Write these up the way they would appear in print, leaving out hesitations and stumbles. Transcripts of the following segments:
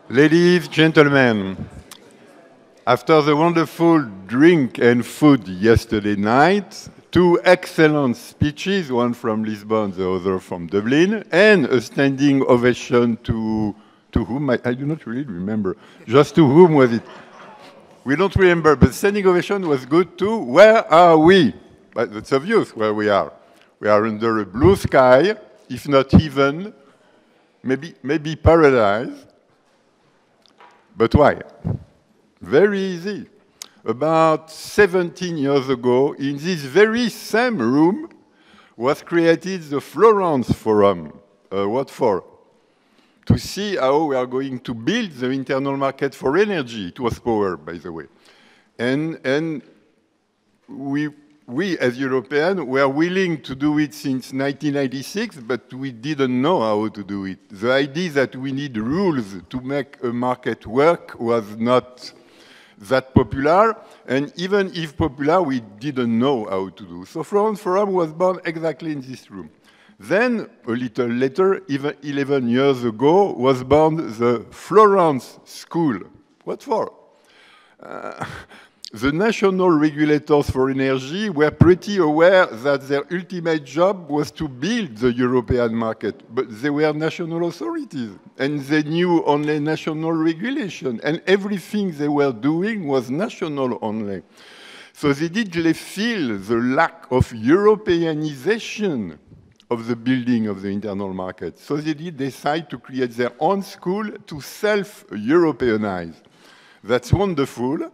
Ladies, gentlemen, after the wonderful drink and food yesterday night, two excellent speeches, one from Lisbon, the other from Dublin, and a standing ovation to whom, I do not really remember, just to whom was it? We don't remember, but standing ovation was good too. Where are we? But it's obvious where we are. We are under a blue sky, if not heaven, maybe paradise. But why? Very easy. About 17 years ago, in this very same room, was created the Florence Forum. What for? To see how we are going to build the internal market for energy. It was power, by the way. And we as Europeans were willing to do it since 1996, but we didn't know how to do it. The idea that we need rules to make a market work was not that popular, and even if popular, we didn't know how to do. So Florence Forum was born exactly in this room. Then, a little later, even 11 years ago, was born the Florence School. What for? The national regulators for energy were pretty aware that their ultimate job was to build the European market, but they were national authorities, and they knew only national regulation, and everything they were doing was national only. So they did feel the lack of Europeanization of the building of the internal market. So they did decide to create their own school to self-Europeanize. That's wonderful.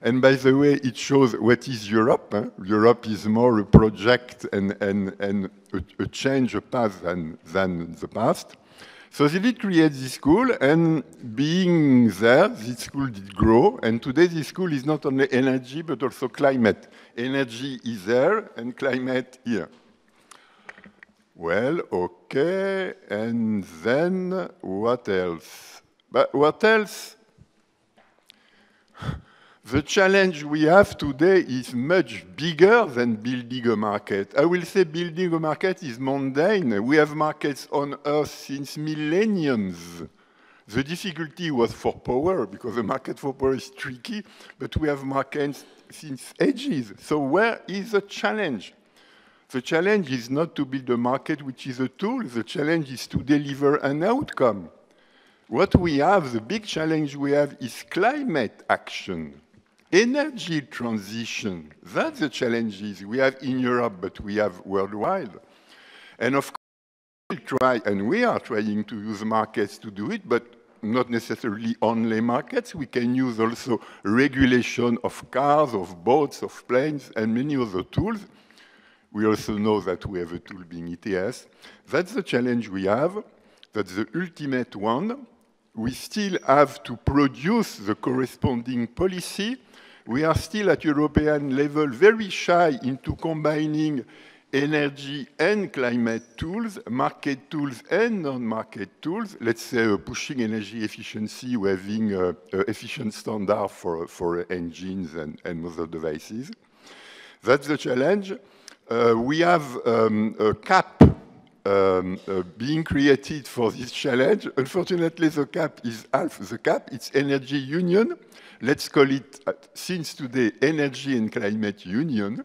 And by the way, it shows what is Europe. Europe is more a project and a change, a path than the past. So they did create this school, and being there, this school did grow. And today, this school is not only energy, but also climate. Energy is there, and climate here. Well, okay, and then what else? But what else? The challenge we have today is much bigger than building a market. I will say building a market is mundane. We have markets on Earth since millenniums. The difficulty was for power, because the market for power is tricky, but we have markets since ages. So where is the challenge? The challenge is not to build a market which is a tool. The challenge is to deliver an outcome. What we have, the big challenge we have, is climate action. Energy transition, that's the challenges we have in Europe, but we have worldwide. And of course, we are trying to use markets to do it, but not necessarily only markets. We can use also regulation of cars, of boats, of planes, and many other tools. We also know that we have a tool being ETS. That's the challenge we have. That's the ultimate one. We still have to produce the corresponding policy. We are still at European level very shy into combining energy and climate tools, market tools and non-market tools. Let's say pushing energy efficiency, we're having an efficient standard for engines and other devices. That's the challenge. We have a cap being created for this challenge. Unfortunately, the cap is half the cap. It's energy union. Let's call it, since today, Energy and Climate Union.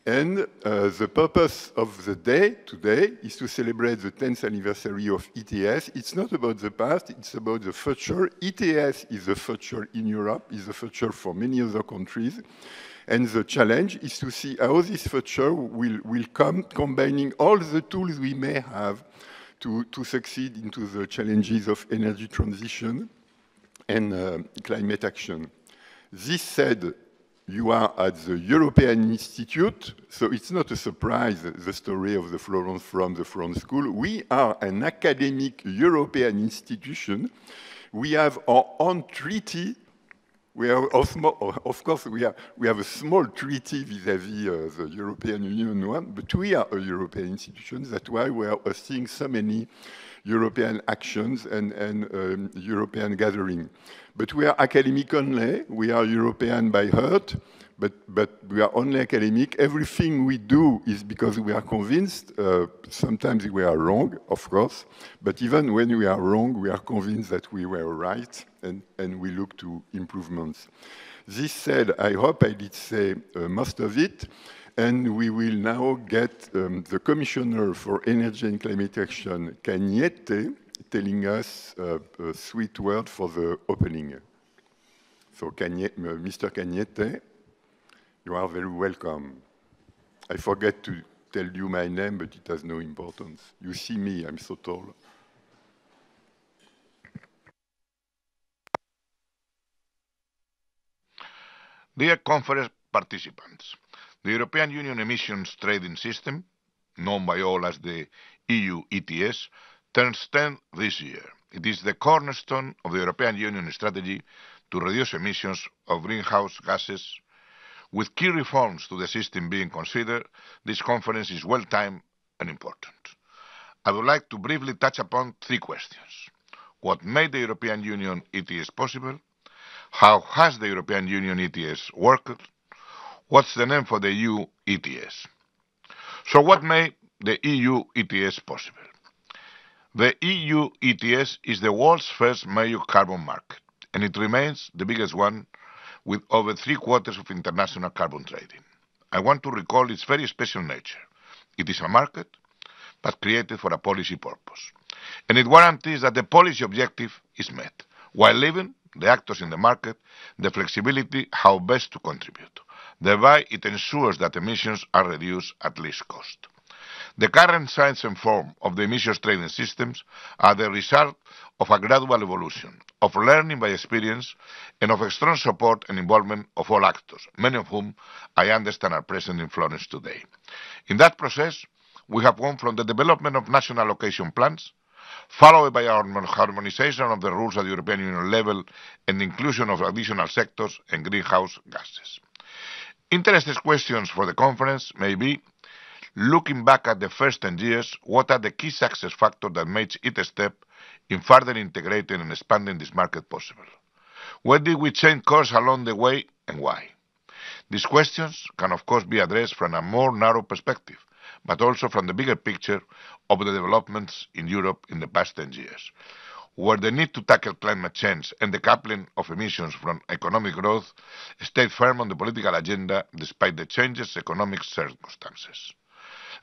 And the purpose of the day today is to celebrate the 10th anniversary of ETS. It's not about the past, it's about the future. ETS is the future in Europe, is the future for many other countries. And the challenge is to see how this future will come, combining all the tools we may have to succeed into the challenges of energy transition and climate action. This said, you are at the European Institute, so it's not a surprise, the story of the Florence from the Florence School. We are an academic European institution. We have our own treaty. We are, of course, we have a small treaty vis-à-vis the European Union one, but we are a European institution. That's why we are hosting so many European actions and European gathering. But we are academic only. We are European by heart, but we are only academic. Everything we do is because we are convinced. Sometimes we are wrong, of course, but even when we are wrong, we are convinced that we were right, and we look to improvements. This said, I hope I did say most of it. And we will now get the Commissioner for Energy and Climate Action, Cañete, telling us a sweet word for the opening. So, Mr. Cañete, you are very welcome. I forget to tell you my name, but it has no importance. You see me, I'm so tall. Dear conference participants, the European Union emissions trading system, known by all as the EU ETS, turns 10 this year. It is the cornerstone of the European Union strategy to reduce emissions of greenhouse gases. With key reforms to the system being considered, this conference is well-timed and important. I would like to briefly touch upon three questions. What made the European Union ETS possible? How has the European Union ETS worked? What's the name for the EU ETS? So what made the EU ETS possible? The EU ETS is the world's first major carbon market, and it remains the biggest one with over 3/4 of international carbon trading. I want to recall its very special nature. It is a market, but created for a policy purpose. And it guarantees that the policy objective is met, while leaving the actors in the market the flexibility how best to contribute. Thereby, it ensures that emissions are reduced at least cost. The current size and form of the emissions trading systems are the result of a gradual evolution, of learning by experience, and of strong support and involvement of all actors, many of whom I understand are present in Florence today. In that process, we have gone from the development of national allocation plans, followed by our harmonization of the rules at the European Union level and the inclusion of additional sectors and greenhouse gases. Interesting questions for the conference may be, looking back at the first 10 years, what are the key success factors that made each step in further integrating and expanding this market possible? Where did we change course along the way and why? These questions can of course be addressed from a more narrow perspective, but also from the bigger picture of the developments in Europe in the past 10 years, where the need to tackle climate change and the coupling of emissions from economic growth stayed firm on the political agenda despite the changes in economic circumstances.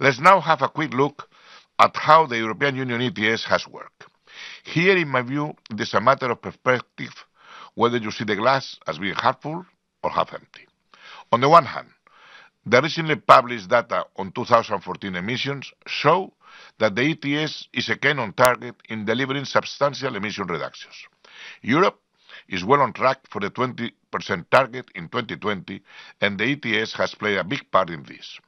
Let's now have a quick look at how the European Union ETS has worked. Here, in my view, it is a matter of perspective whether you see the glass as being half full or half empty. On the one hand, the recently published data on 2014 emissions show that the ETS is again on target in delivering substantial emission reductions. Europe is well on track for the 20% target in 2020, and the ETS has played a big part in this.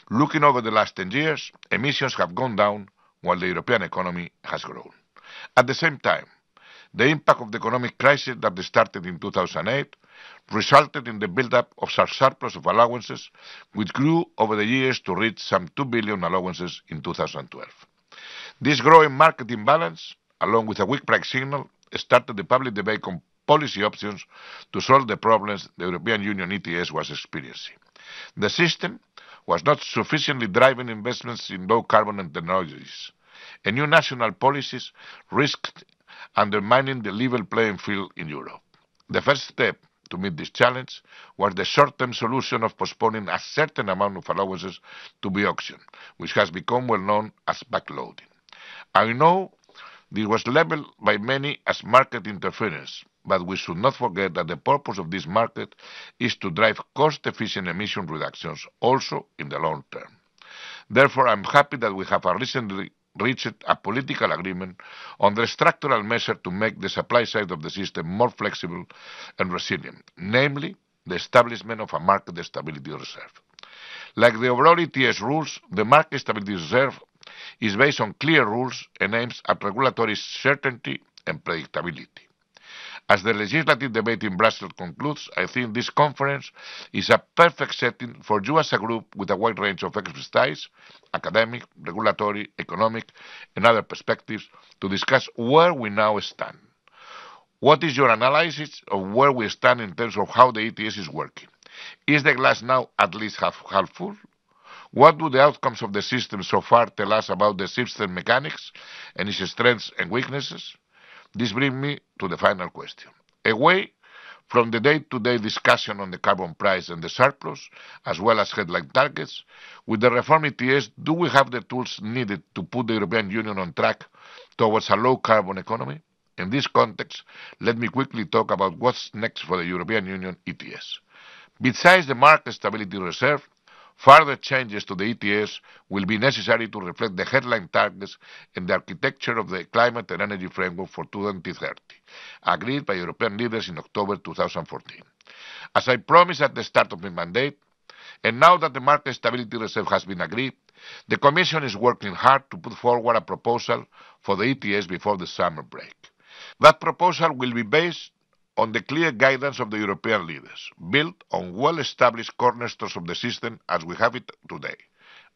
Looking over the last 10 years, emissions have gone down while the European economy has grown. At the same time, the impact of the economic crisis that started in 2008 resulted in the build-up of surplus of allowances, which grew over the years to reach some 2 billion allowances in 2012. This growing market imbalance, along with a weak price signal, started the public debate on policy options to solve the problems the European Union ETS was experiencing. The system was not sufficiently driving investments in low-carbon technologies, and new national policies risked undermining the level playing field in Europe. The first step to meet this challenge was the short-term solution of postponing a certain amount of allowances to be auctioned, which has become well known as backloading. I know this was labeled by many as market interference, but we should not forget that the purpose of this market is to drive cost-efficient emission reductions also in the long term. Therefore, I'm happy that we have recently reached a political agreement on the structural measure to make the supply side of the system more flexible and resilient, namely the establishment of a market stability reserve. Like the overall ETS rules, the market stability reserve is based on clear rules and aims at regulatory certainty and predictability. As the legislative debate in Brussels concludes, I think this conference is a perfect setting for you as a group with a wide range of expertise, academic, regulatory, economic, and other perspectives, to discuss where we now stand. What is your analysis of where we stand in terms of how the ETS is working? Is the glass now at least half full? What do the outcomes of the system so far tell us about the system mechanics and its strengths and weaknesses? This brings me to the final question. Away from the day-to-day discussion on the carbon price and the surplus, as well as headline targets, with the reform ETS, do we have the tools needed to put the European Union on track towards a low-carbon economy? In this context, let me quickly talk about what's next for the European Union ETS. Besides the market stability reserve, further changes to the ETS will be necessary to reflect the headline targets and the architecture of the climate and energy framework for 2030, agreed by European leaders in October 2014. As I promised at the start of my mandate, and now that the market stability reserve has been agreed, the Commission is working hard to put forward a proposal for the ETS before the summer break. That proposal will be based on the clear guidance of the European leaders, built on well-established cornerstones of the system as we have it today: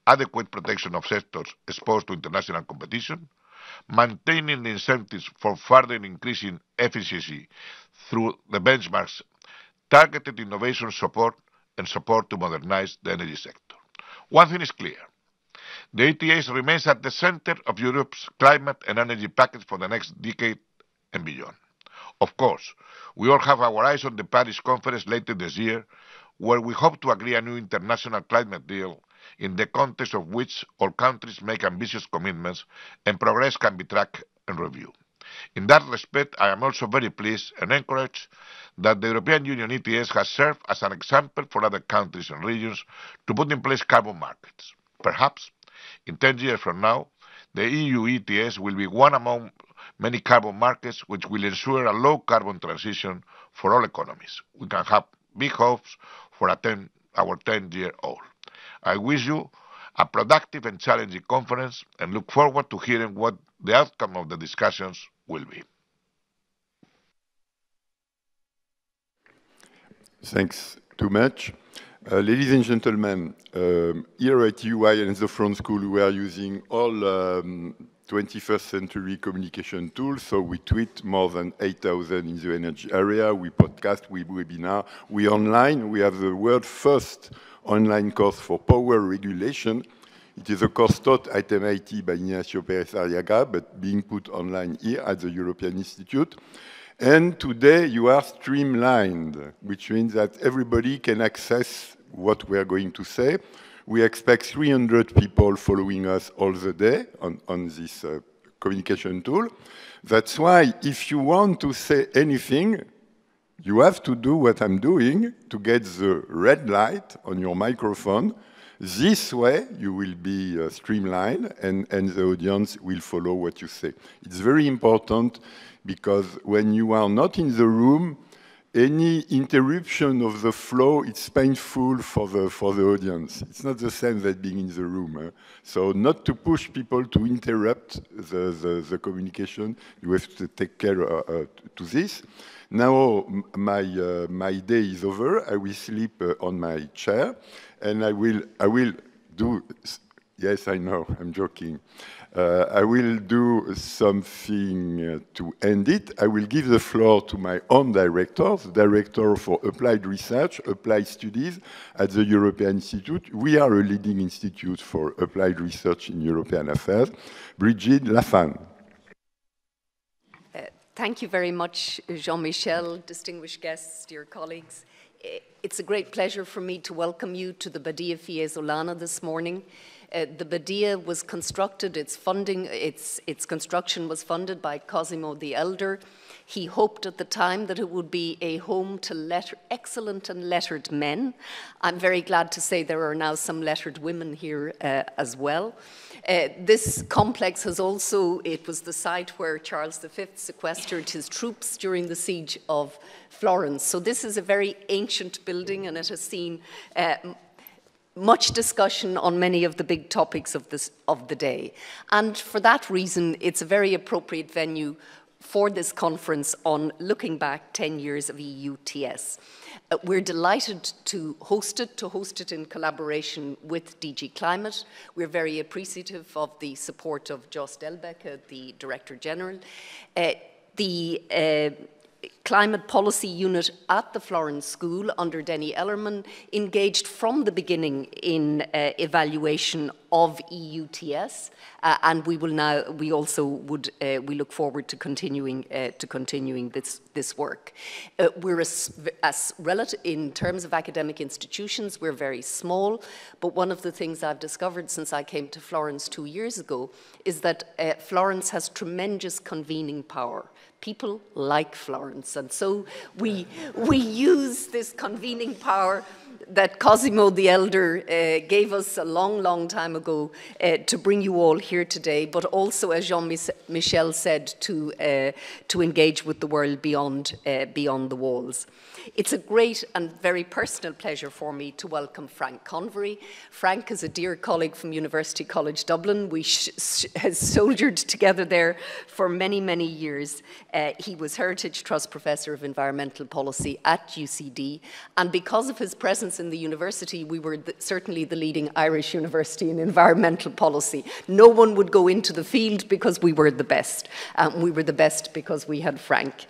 adequate protection of sectors exposed to international competition, maintaining the incentives for further increasing efficiency through the benchmarks, targeted innovation support, and support to modernize the energy sector. One thing is clear: the ETS remains at the center of Europe's climate and energy package for the next decade and beyond. Of course, we all have our eyes on the Paris conference later this year, where we hope to agree a new international climate deal in the context of which all countries make ambitious commitments and progress can be tracked and reviewed. In that respect, I am also very pleased and encouraged that the European Union ETS has served as an example for other countries and regions to put in place carbon markets. Perhaps, in 10 years from now, the EU ETS will be one among many carbon markets which will ensure a low-carbon transition for all economies. We can have big hopes for our 10-year-old. I wish you a productive and challenging conference and look forward to hearing what the outcome of the discussions will be. Thanks too much. Ladies and gentlemen, here at UI and the Front School, we are using all 21st century communication tools. So we tweet more than 8,000 in the energy area. We podcast, we webinar, we online. We have the world's first online course for power regulation. It is a course taught at MIT by Ignacio Pérez Arriaga, but being put online here at the European Institute. And today you are streamlined, which means that everybody can access what we are going to say. We expect 300 people following us all the day on this communication tool. That's why if you want to say anything, you have to do what I'm doing to get the red light on your microphone. This way you will be streamlined and the audience will follow what you say. It's very important because when you are not in the room, any interruption of the flow, it's painful for the audience. It's not the same as being in the room. So not to push people to interrupt the communication, you have to take care to this. Now my day is over. I will sleep on my chair, and I will do. Yes, I know. I'm joking. I will do something to end it. I will give the floor to my own director, the Director for Applied Research, Applied Studies at the European Institute. We are a leading institute for applied research in European affairs, Brigid Laffan. Thank you very much, Jean-Michel, distinguished guests, dear colleagues. It's a great pleasure for me to welcome you to the Badia Fiesole this morning. The Badia was constructed, its construction was funded by Cosimo the Elder. He hoped at the time that it would be a home to excellent and lettered men. I'm very glad to say there are now some lettered women here as well. This complex has also, it was the site where Charles V sequestered his troops during the siege of Florence. So this is a very ancient building, and it has seen much discussion on many of the big topics of the day. And for that reason, it's a very appropriate venue for this conference on looking back 10 years of EU ETS. We're delighted to host it in collaboration with DG Climate. We're very appreciative of the support of Jos Delbecke, the Director General. The Climate Policy Unit at the Florence School under Denny Ellerman engaged from the beginning in evaluation of EU ETS, and we look forward to continuing this work. We're in terms of academic institutions, we're very small, but one of the things I've discovered since I came to Florence 2 years ago is that Florence has tremendous convening power. People like Florence, and so we use this convening power that Cosimo the Elder gave us a long, long time ago to bring you all here today, but also, as Jean-Michel said, to engage with the world beyond the walls. It's a great and very personal pleasure for me to welcome Frank Convery. Frank is a dear colleague from University College Dublin. We has soldiered together there for many, many years. He was Heritage Trust Professor of Environmental Policy at UCD, and because of his presence in the university, we were certainly the leading Irish university in environmental policy. No one would go into the field because we were the best. We were the best because we had Frank.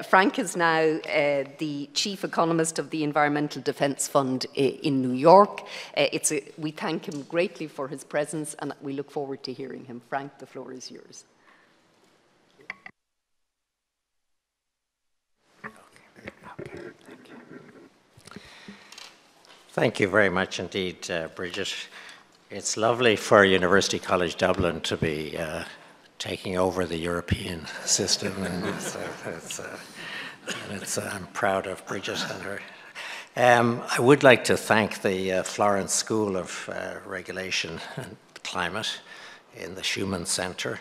Frank is now the Chief Economist of the Environmental Defence Fund in New York. We thank him greatly for his presence, and we look forward to hearing him. Frank, the floor is yours. Thank you very much indeed, Brigid. It's lovely for University College Dublin to be taking over the European system, and I'm proud of Brigid and her. I would like to thank the Florence School of Regulation and Climate in the Schuman Center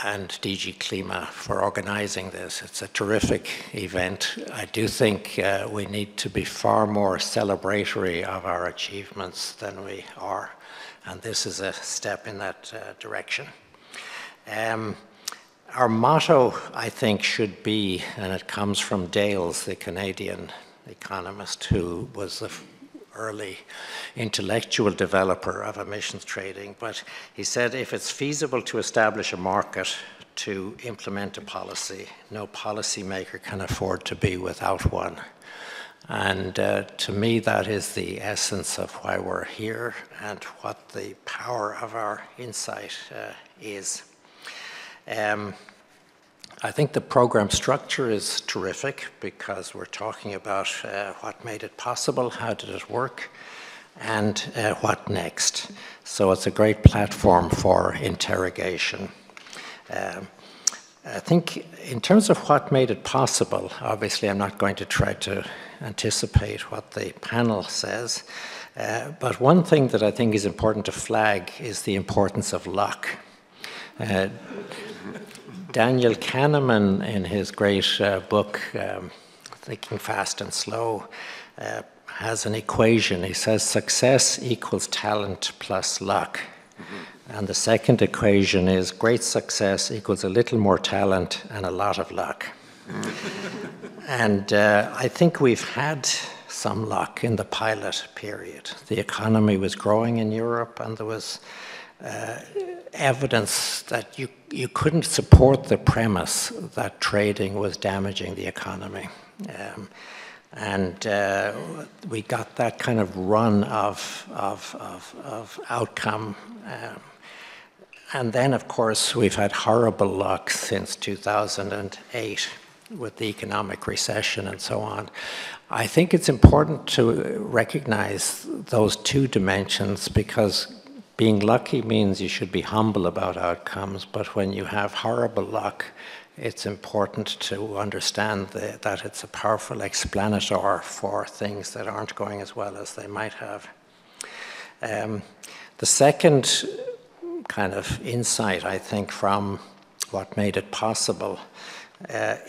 and DG Klima for organizing this. It's a terrific event. I do think we need to be far more celebratory of our achievements than we are, and this is a step in that direction. Our motto, I think, should be, and it comes from Dales, the Canadian economist who was the early intellectual developer of emissions trading, but he said if it's feasible to establish a market to implement a policy, no policymaker can afford to be without one. And to me, that is the essence of why we're here and what the power of our insight is. I think the program structure is terrific because we're talking about what made it possible, how did it work, and what next. So it's a great platform for interrogation. I think in terms of what made it possible, obviously I'm not going to try to anticipate what the panel says, but one thing that I think is important to flag is the importance of luck. Daniel Kahneman, in his great book, Thinking Fast and Slow, has an equation. He says success equals talent plus luck. Mm-hmm. And the second equation is great success equals a little more talent and a lot of luck. And I think we've had some luck in the pilot period. The economy was growing in Europe, and there was evidence that you couldn't support the premise that trading was damaging the economy. We got that kind of run of outcome. And then, of course, we've had horrible luck since 2008 with the economic recession and so on. I think it's important to recognize those two dimensions because being lucky means you should be humble about outcomes, but when you have horrible luck, it's important to understand that it's a powerful explanator for things that aren't going as well as they might have. The second kind of insight, I think, from what made it possible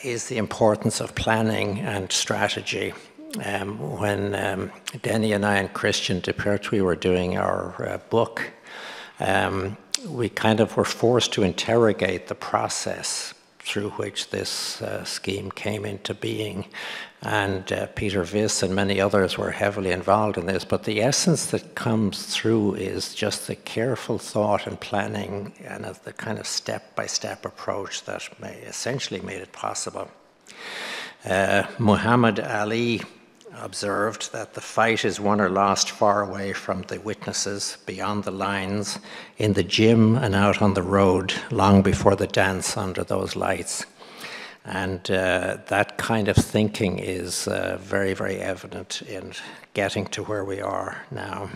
is the importance of planning and strategy. When Denny and I and Christian Depertuis were doing our book, we kind of were forced to interrogate the process through which this scheme came into being. And Peter Viss and many others were heavily involved in this. But the essence that comes through is just the careful thought and planning and the kind of step-by-step approach that essentially made it possible. Muhammad Ali observed that the fight is won or lost far away from the witnesses, beyond the lines, in the gym and out on the road, long before the dance under those lights. And that kind of thinking is very, very evident in getting to where we are now.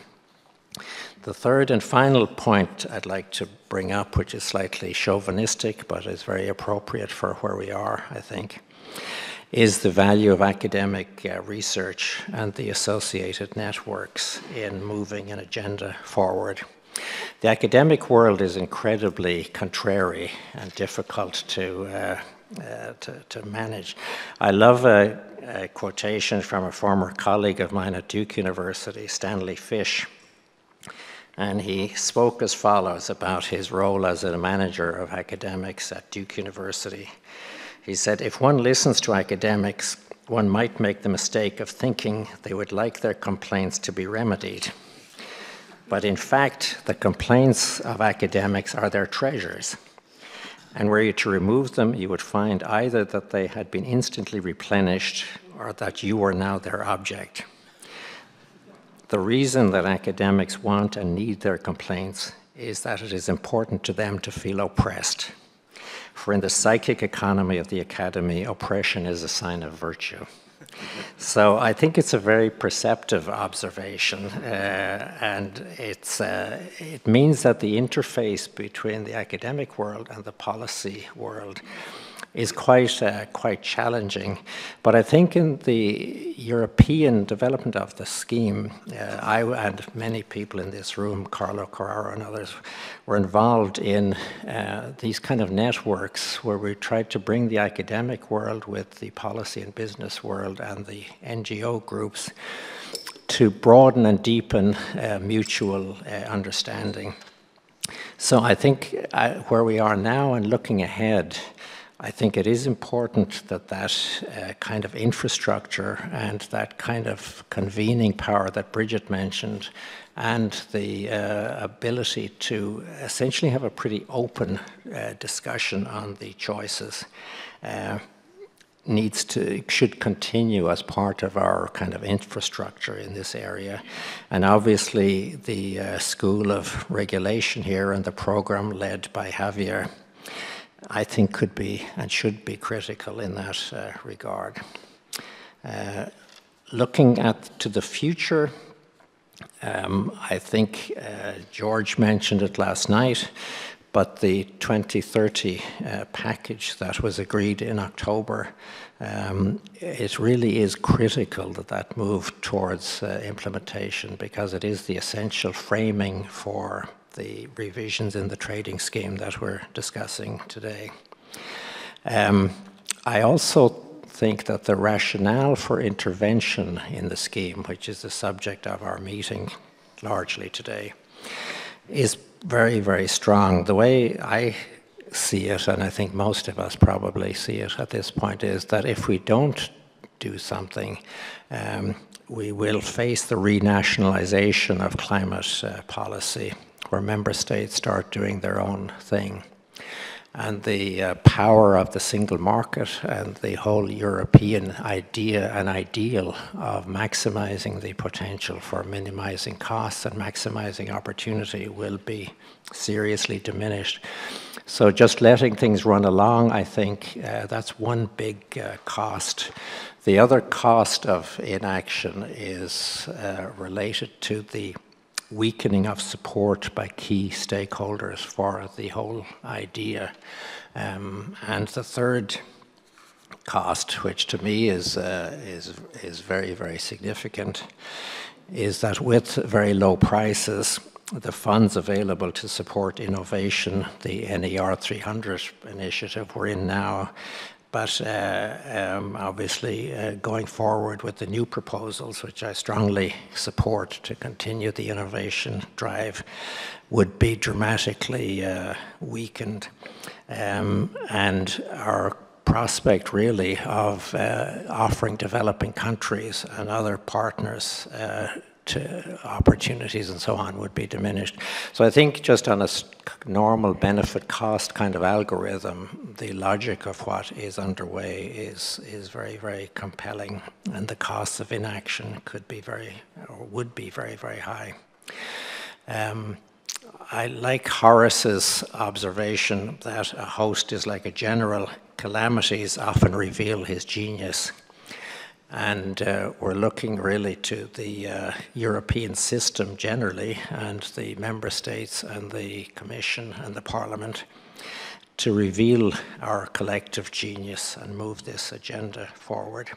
The third and final point I'd like to bring up, which is slightly chauvinistic, but is very appropriate for where we are, I think, is the value of academic research and the associated networks in moving an agenda forward. The academic world is incredibly contrary and difficult to manage. I love a quotation from a former colleague of mine at Duke University, Stanley Fish, and he spoke as follows about his role as a manager of academics at Duke University. He said, "If one listens to academics, one might make the mistake of thinking they would like their complaints to be remedied. But in fact, the complaints of academics are their treasures. And were you to remove them, you would find either that they had been instantly replenished or that you were now their object. The reason that academics want and need their complaints is that it is important to them to feel oppressed. For in the psychic economy of the academy, oppression is a sign of virtue." So I think it's a very perceptive observation, and it means that the interface between the academic world and the policy world is quite challenging. But I think in the European development of the scheme, I and many people in this room, Carlo Carraro and others, were involved in these kind of networks where we tried to bring the academic world with the policy and business world and the NGO groups to broaden and deepen mutual understanding. So I think where we are now and looking ahead, I think it is important that that kind of infrastructure and that kind of convening power that Brigid mentioned and the ability to essentially have a pretty open discussion on the choices should continue as part of our kind of infrastructure in this area. And obviously the School of Regulation here and the program led by Javier, I think could be and should be critical in that regard. Looking to the future, I think George mentioned it last night, but the 2030 package that was agreed in October, it really is critical that that move towards implementation, because it is the essential framing for the revisions in the trading scheme that we're discussing today. I also think that the rationale for intervention in the scheme, which is the subject of our meeting largely today, is very, very strong. The way I see it, and I think most of us probably see it at this point, is that if we don't do something, we will face the renationalization of climate policy, where member states start doing their own thing. And the power of the single market and the whole European idea and ideal of maximizing the potential for minimizing costs and maximizing opportunity will be seriously diminished. So just letting things run along, I think that's one big cost. The other cost of inaction is related to the weakening of support by key stakeholders for the whole idea. And the third cost, which to me is very, very significant, is that with very low prices, the funds available to support innovation, the NER 300 initiative we're in now, But obviously, going forward with the new proposals, which I strongly support to continue the innovation drive, would be dramatically weakened. And our prospect really of offering developing countries and other partners to opportunities and so on would be diminished. So I think just on a normal benefit cost kind of algorithm, the logic of what is underway is very, very compelling, and the costs of inaction could be would be very, very high. I like Horace's observation that a host is like a general. Calamities often reveal his genius. And we're looking really to the European system generally, and the member states and the Commission and the Parliament to reveal our collective genius and move this agenda forward.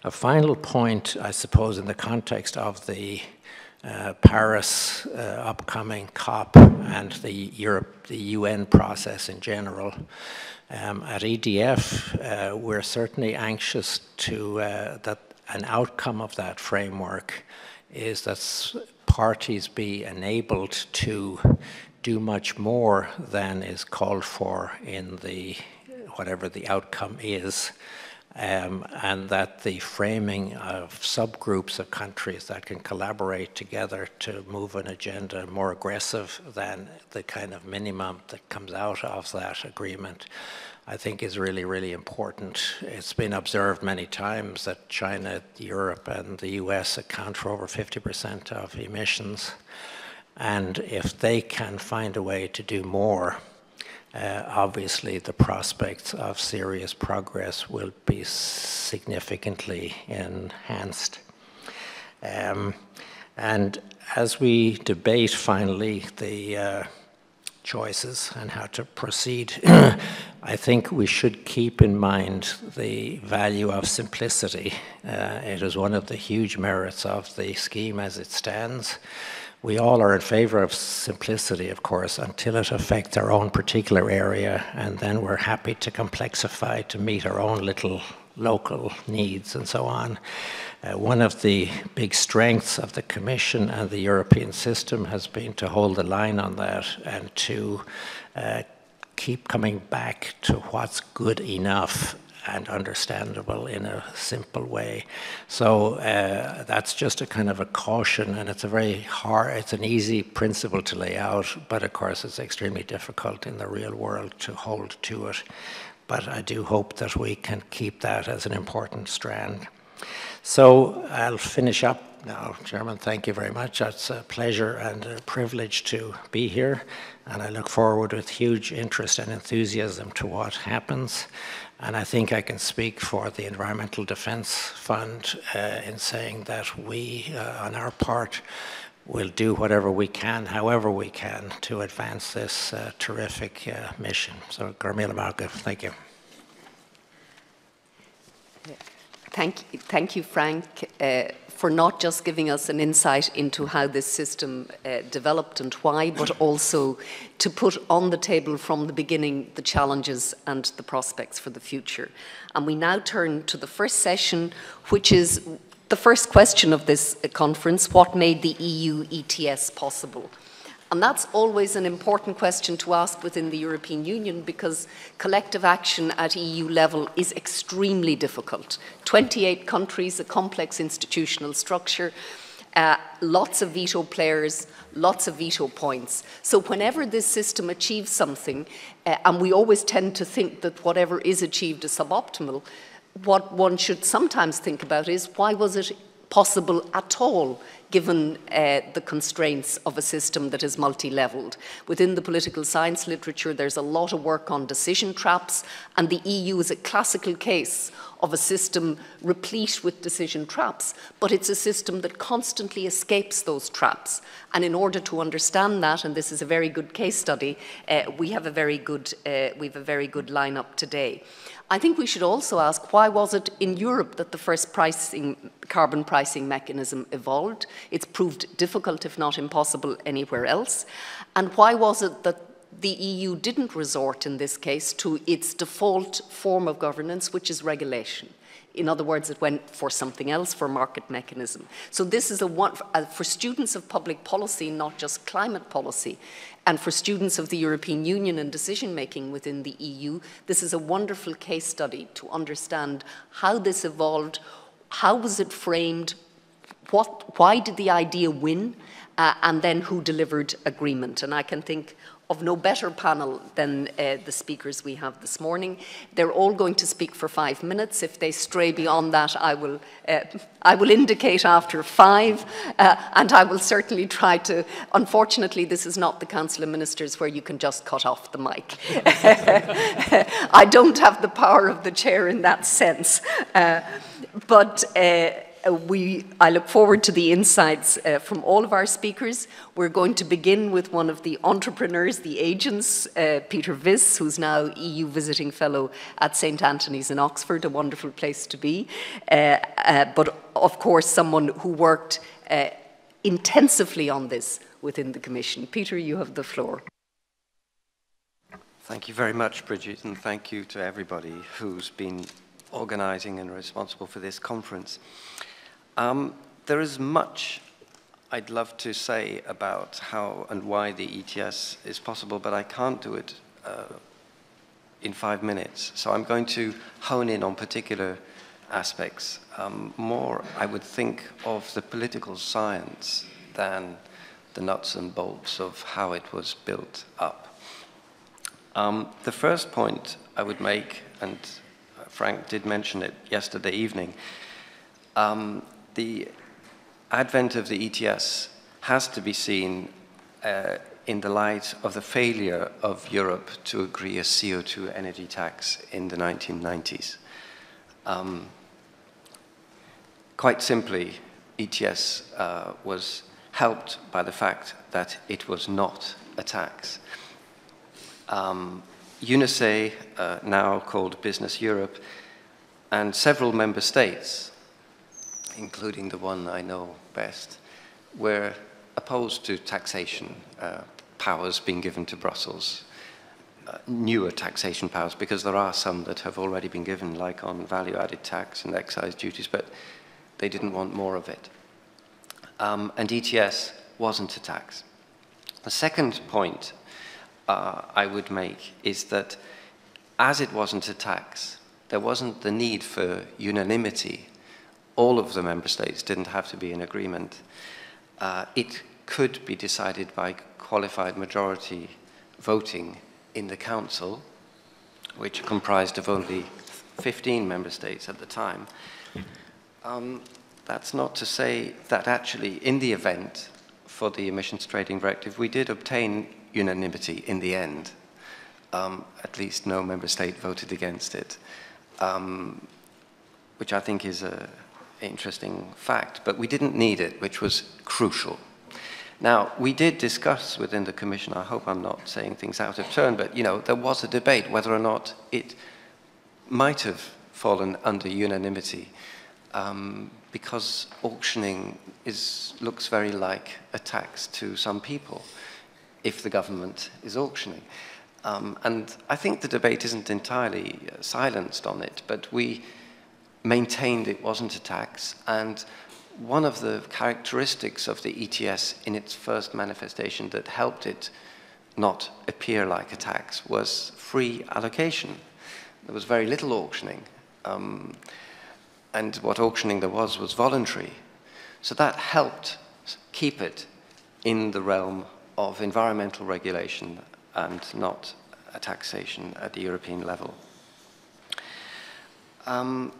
A final point, I suppose, in the context of the Paris upcoming COP and the UN process in general. At EDF, we're certainly anxious to that an outcome of that framework is that parties be enabled to do much more than is called for in the whatever the outcome is. And that the framing of subgroups of countries that can collaborate together to move an agenda more aggressive than the kind of minimum that comes out of that agreement, I think is really, really important. It's been observed many times that China, Europe, and the US account for over 50% of emissions. And if they can find a way to do more, obviously the prospects of serious progress will be significantly enhanced. And as we debate finally the choices and how to proceed, I think we should keep in mind the value of simplicity. It is one of the huge merits of the scheme as it stands. We all are in favor of simplicity, of course, until it affects our own particular area, and then we're happy to complexify to meet our own little local needs and so on. One of the big strengths of the Commission and the European system has been to hold the line on that and to keep coming back to what's good enough and understandable in a simple way. So that's just a kind of a caution, and it's a very hard, it's an easy principle to lay out, but of course it's extremely difficult in the real world to hold to it. But I do hope that we can keep that as an important strand. So I'll finish up now, Chairman. Thank you very much. It's a pleasure and a privilege to be here, and I look forward with huge interest and enthusiasm to what happens. And I think I can speak for the Environmental Defence Fund in saying that we, on our part, will do whatever we can, however we can, to advance this terrific mission. So, Garmila Malka, thank you. Thank you, Frank, for not just giving us an insight into how this system developed and why, but also to put on the table from the beginning the challenges and the prospects for the future. And we now turn to the first session, which is the first question of this conference: what made the EU ETS possible? And that's always an important question to ask within the European Union, because collective action at EU level is extremely difficult. 28 countries, a complex institutional structure, lots of veto players, lots of veto points. So whenever this system achieves something, and we always tend to think that whatever is achieved is suboptimal, what one should sometimes think about is, why was it possible at all, given the constraints of a system that is multi-leveled? Within the political science literature, there's a lot of work on decision traps, and the EU is a classical case of a system replete with decision traps, but it's a system that constantly escapes those traps. And in order to understand that, and this is a very good case study, we have a very good lineup today. I think we should also ask, why was it in Europe that the first carbon pricing mechanism evolved? It's proved difficult, if not impossible, anywhere else. And why was it that the EU didn't resort in this case to its default form of governance, which is regulation. In other words, it went for something else, for market mechanism. So this is for students of public policy, not just climate policy, and for students of the European Union and decision-making within the EU, this is a wonderful case study to understand how this evolved, how was it framed, why did the idea win, and then who delivered agreement. And I can think of no better panel than the speakers we have this morning. They're all going to speak for 5 minutes. If they stray beyond that, I will indicate after 5, and I will certainly try to, unfortunately, this is not the Council of Ministers where you can just cut off the mic. I don't have the power of the chair in that sense. But I look forward to the insights from all of our speakers. We're going to begin with one of the entrepreneurs, the agents, Peter Viss, who's now EU Visiting Fellow at St. Anthony's in Oxford, a wonderful place to be. But of course, someone who worked intensively on this within the Commission. Peter, you have the floor. Thank you very much, Brigid, and thank you to everybody who's been organizing and responsible for this conference. There is much I'd love to say about how and why the ETS is possible, but I can't do it in 5 minutes. So I'm going to hone in on particular aspects. More, I would think, of the political science than the nuts and bolts of how it was built up. The first point I would make, and Frank did mention it yesterday evening, the advent of the ETS has to be seen in the light of the failure of Europe to agree a CO2 energy tax in the 1990s. Quite simply, ETS was helped by the fact that it was not a tax. UNICE, now called Business Europe, and several member states, including the one I know best, were opposed to taxation powers being given to Brussels, newer taxation powers, because there are some that have already been given, like on value-added tax and excise duties, but they didn't want more of it. And ETS wasn't a tax. The second point I would make is that as it wasn't a tax, there wasn't the need for unanimity. All of the member states didn't have to be in agreement. It could be decided by qualified majority voting in the Council, which comprised of only 15 member states at the time. That's not to say that actually in the event for the emissions trading directive, we did obtain unanimity in the end. At least no member state voted against it, which I think is an interesting fact, but we didn't need it, which was crucial. Now, we did discuss within the Commission, I hope I'm not saying things out of turn, but there was a debate whether or not it might have fallen under unanimity, because auctioning looks very like a tax to some people if the government is auctioning. And I think the debate isn't entirely silenced on it, but we maintained it wasn't a tax. And one of the characteristics of the ETS in its first manifestation that helped it not appear like a tax was free allocation. There was very little auctioning. And what auctioning there was voluntary. So that helped keep it in the realm of environmental regulation and not a taxation at the European level. And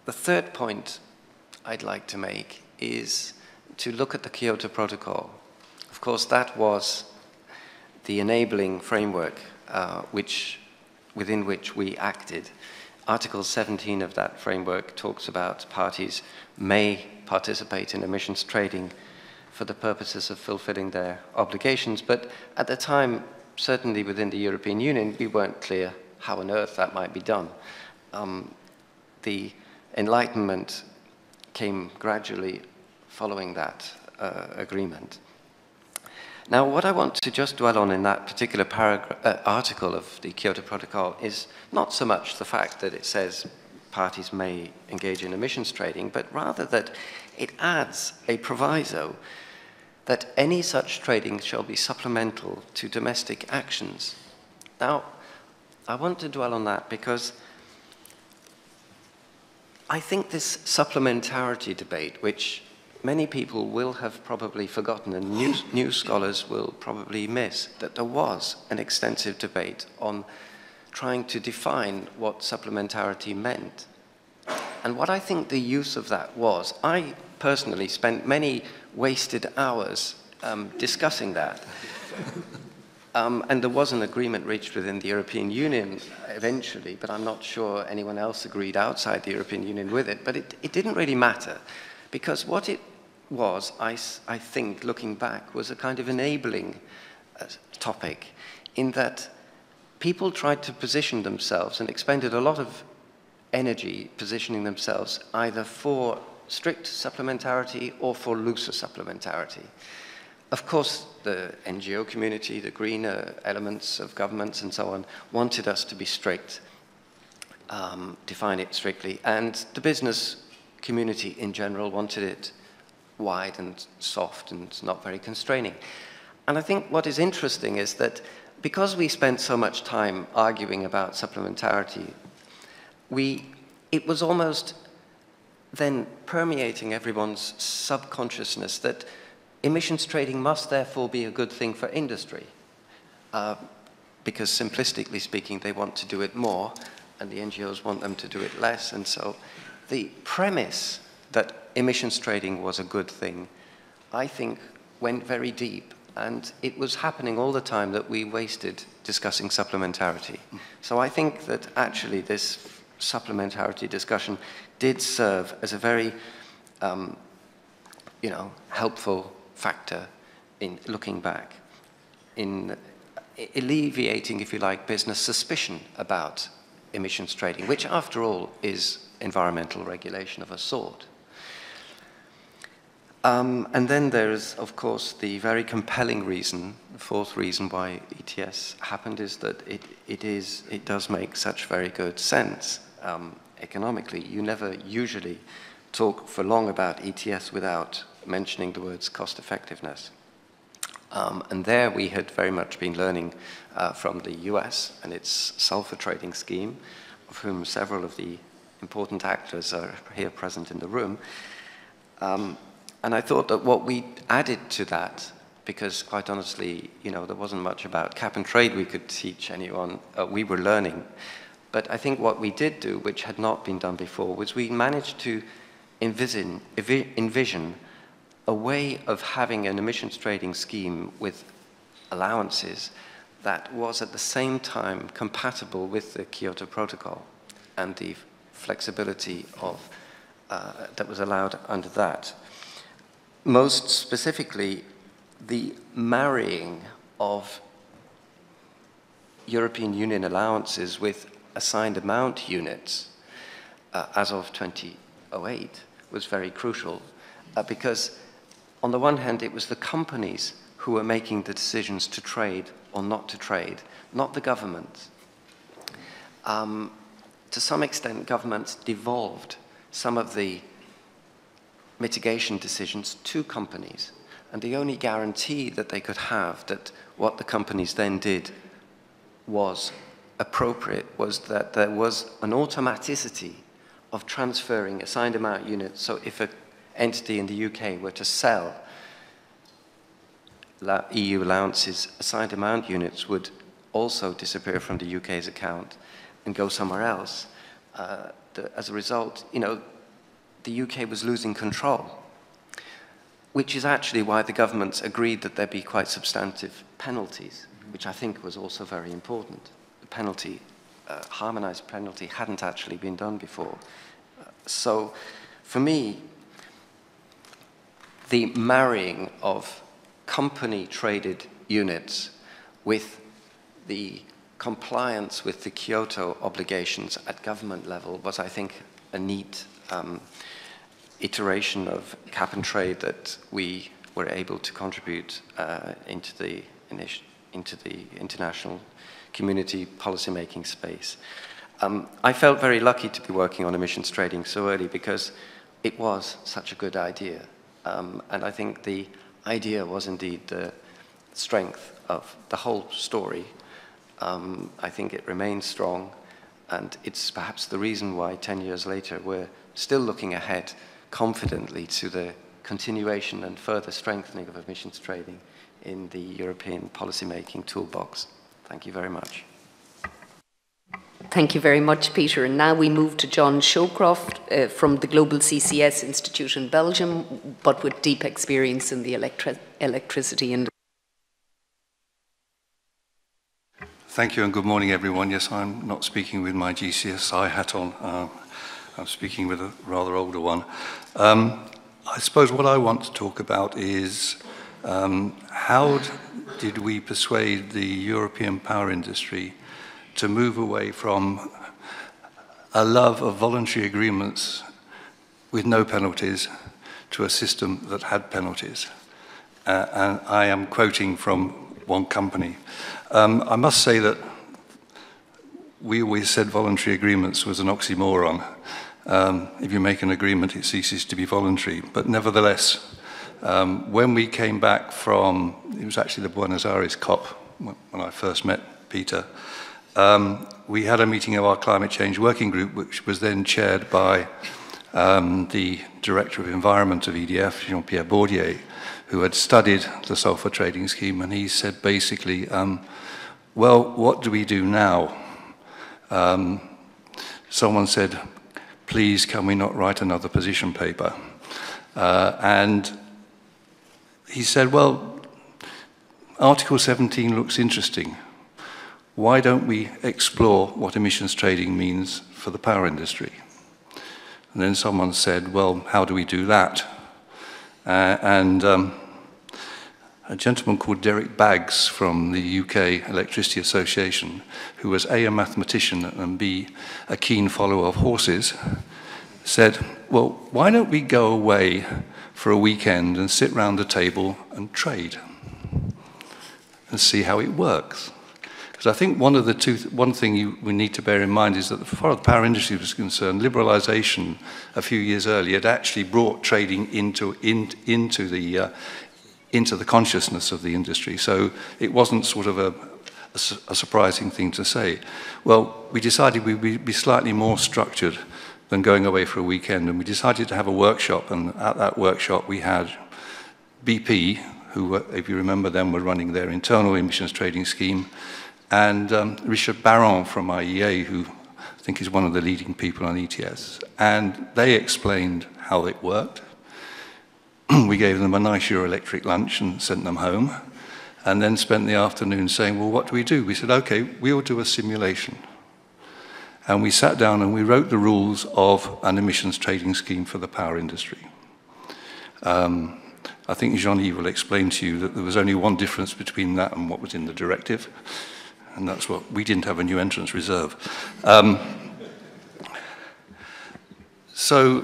the third point I'd like to make is to look at the Kyoto Protocol. Of course, that was the enabling framework within which we acted. Article 17 of that framework talks about parties may participate in emissions trading for the purposes of fulfilling their obligations, but at the time, certainly within the European Union, we weren't clear how on earth that might be done. The Enlightenment came gradually following that agreement. Now, what I want to just dwell on in that particular article of the Kyoto Protocol is not so much the fact that it says parties may engage in emissions trading, but rather that it adds a proviso that any such trading shall be supplemental to domestic actions. Now, I want to dwell on that because I think this supplementarity debate, which many people will have probably forgotten and new scholars will probably miss, that there was an extensive debate on trying to define what supplementarity meant. And what I think the use of that was, I personally spent many wasted hours discussing that. And there was an agreement reached within the European Union eventually, but I'm not sure anyone else agreed outside the European Union with it. But it didn't really matter, because what it was, I think, looking back, was a kind of enabling topic, in that people tried to position themselves and expended a lot of energy positioning themselves either for strict supplementarity or for looser supplementarity. Of course, the NGO community, the greener elements of governments and so on, wanted us to be strict, define it strictly, and the business community in general wanted it wide and soft and not very constraining. And I think what is interesting is that because we spent so much time arguing about supplementarity, it was almost then permeating everyone's subconsciousness that emissions trading must therefore be a good thing for industry, because simplistically speaking, they want to do it more, and the NGOs want them to do it less. And so the premise that emissions trading was a good thing, I think, went very deep. And it was happening all the time that we wasted discussing supplementarity. So I think that actually this supplementarity discussion did serve as a very helpful factor in looking back, in alleviating, if you like, business suspicion about emissions trading, which after all is environmental regulation of a sort. And then there's, of course, the very compelling reason, the fourth reason why ETS happened is that it does make such very good sense economically. You never usually talk for long about ETS without mentioning the words cost effectiveness. And there we had very much been learning from the US and its sulfur trading scheme, of whom several of the important actors are here present in the room. And I thought that what we added to that, because quite honestly, there wasn't much about cap and trade we could teach anyone, we were learning. But I think what we did do, which had not been done before, was we managed to envision a way of having an emissions trading scheme with allowances that was at the same time compatible with the Kyoto Protocol and the flexibility of, that was allowed under that. Most specifically, the marrying of European Union allowances with assigned amount units as of 2008 was very crucial because on the one hand, it was the companies who were making the decisions to trade or not to trade, not the government. To some extent, governments devolved some of the mitigation decisions to companies. And the only guarantee that they could have that what the companies then did was appropriate was that there was an automaticity of transferring assigned amount units. So if an entity in the UK were to sell EU allowances, assigned amount units would also disappear from the UK's account and go somewhere else. As a result, the UK was losing control, which is actually why the governments agreed that there be quite substantive penalties, which I think was also very important. The penalty, harmonized penalty, hadn't actually been done before. So for me, the marrying of company-traded units with the compliance with the Kyoto obligations at government level was, I think, a neat iteration of cap and trade that we were able to contribute into the international community policymaking space. I felt very lucky to be working on emissions trading so early because it was such a good idea. And I think the idea was indeed the strength of the whole story. I think it remains strong, and it's perhaps the reason why 10 years later we're still looking ahead confidently to the continuation and further strengthening of emissions trading in the European policymaking toolbox. Thank you very much. Thank you very much, Peter. And now we move to John Scowcroft from the Global CCS Institute in Belgium, but with deep experience in the electricity industry. Thank you and good morning, everyone. Yes, I'm not speaking with my GCSI hat on. I'm speaking with a rather older one. I suppose what I want to talk about is how did we persuade the European power industry to move away from a love of voluntary agreements with no penalties to a system that had penalties. And I am quoting from one company. I must say that we always said voluntary agreements was an oxymoron. If you make an agreement, it ceases to be voluntary. But nevertheless, when we came back from, it was actually the Buenos Aires COP when I first met Peter, we had a meeting of our climate change working group, which was then chaired by the Director of Environment of EDF, Jean-Pierre Bourdier, who had studied the sulfur trading scheme, and he said basically, well, what do we do now? Someone said, please, can we not write another position paper? And he said, well, Article 17 looks interesting. Why don't we explore what emissions trading means for the power industry? And then someone said, well, how do we do that? A gentleman called Derek Baggs from the UK Electricity Association, who was A, a mathematician, and B, a keen follower of horses, said, well, why don't we go away for a weekend and sit round the table and trade and see how it works? Because I think one thing we need to bear in mind is that as far as the power industry was concerned, liberalisation a few years earlier had actually brought trading into the consciousness of the industry. So it wasn't sort of a surprising thing to say. Well, we decided we'd be slightly more structured than going away for a weekend, and we decided to have a workshop, and at that workshop we had BP, who, if you remember them, were running their internal emissions trading scheme, and Richard Barron from IEA, who I think is one of the leading people on ETS, and they explained how it worked. We gave them a nice Euroelectric lunch and sent them home, and then spent the afternoon saying, well, what do we do? We said, okay, we'll do a simulation. And we sat down and we wrote the rules of an emissions trading scheme for the power industry. I think Jean-Yves will explain to you that there was only one difference between that and what was in the directive, and that's what we didn't have a new entrance reserve. So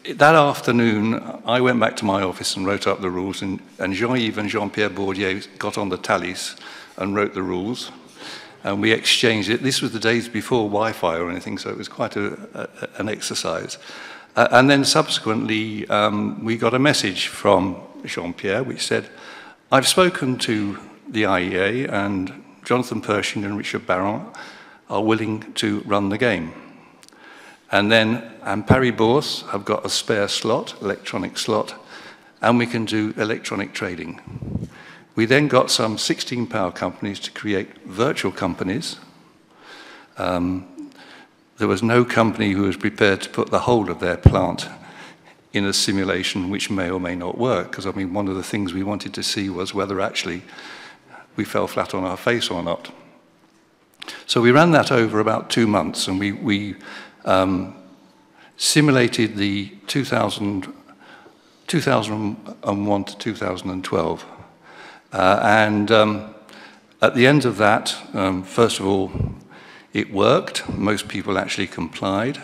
that afternoon, I went back to my office and wrote up the rules, and Jean-Yves and Jean-Pierre Bourdier got on the tallies and wrote the rules, and we exchanged it. This was the days before Wi-Fi or anything, so it was quite an exercise. And then subsequently, we got a message from Jean-Pierre, which said, I've spoken to the IEA, and Jonathan Pershing and Richard Barron are willing to run the game. And then Paris Bourse have got a spare slot, electronic slot, and we can do electronic trading. We then got some 16 power companies to create virtual companies. There was no company who was prepared to put the whole of their plant in a simulation which may or may not work, because I mean, one of the things we wanted to see was whether actually we fell flat on our face or not. So we ran that over about 2 months, and we simulated the 2001 to 2012. And at the end of that, first of all, it worked. Most people actually complied.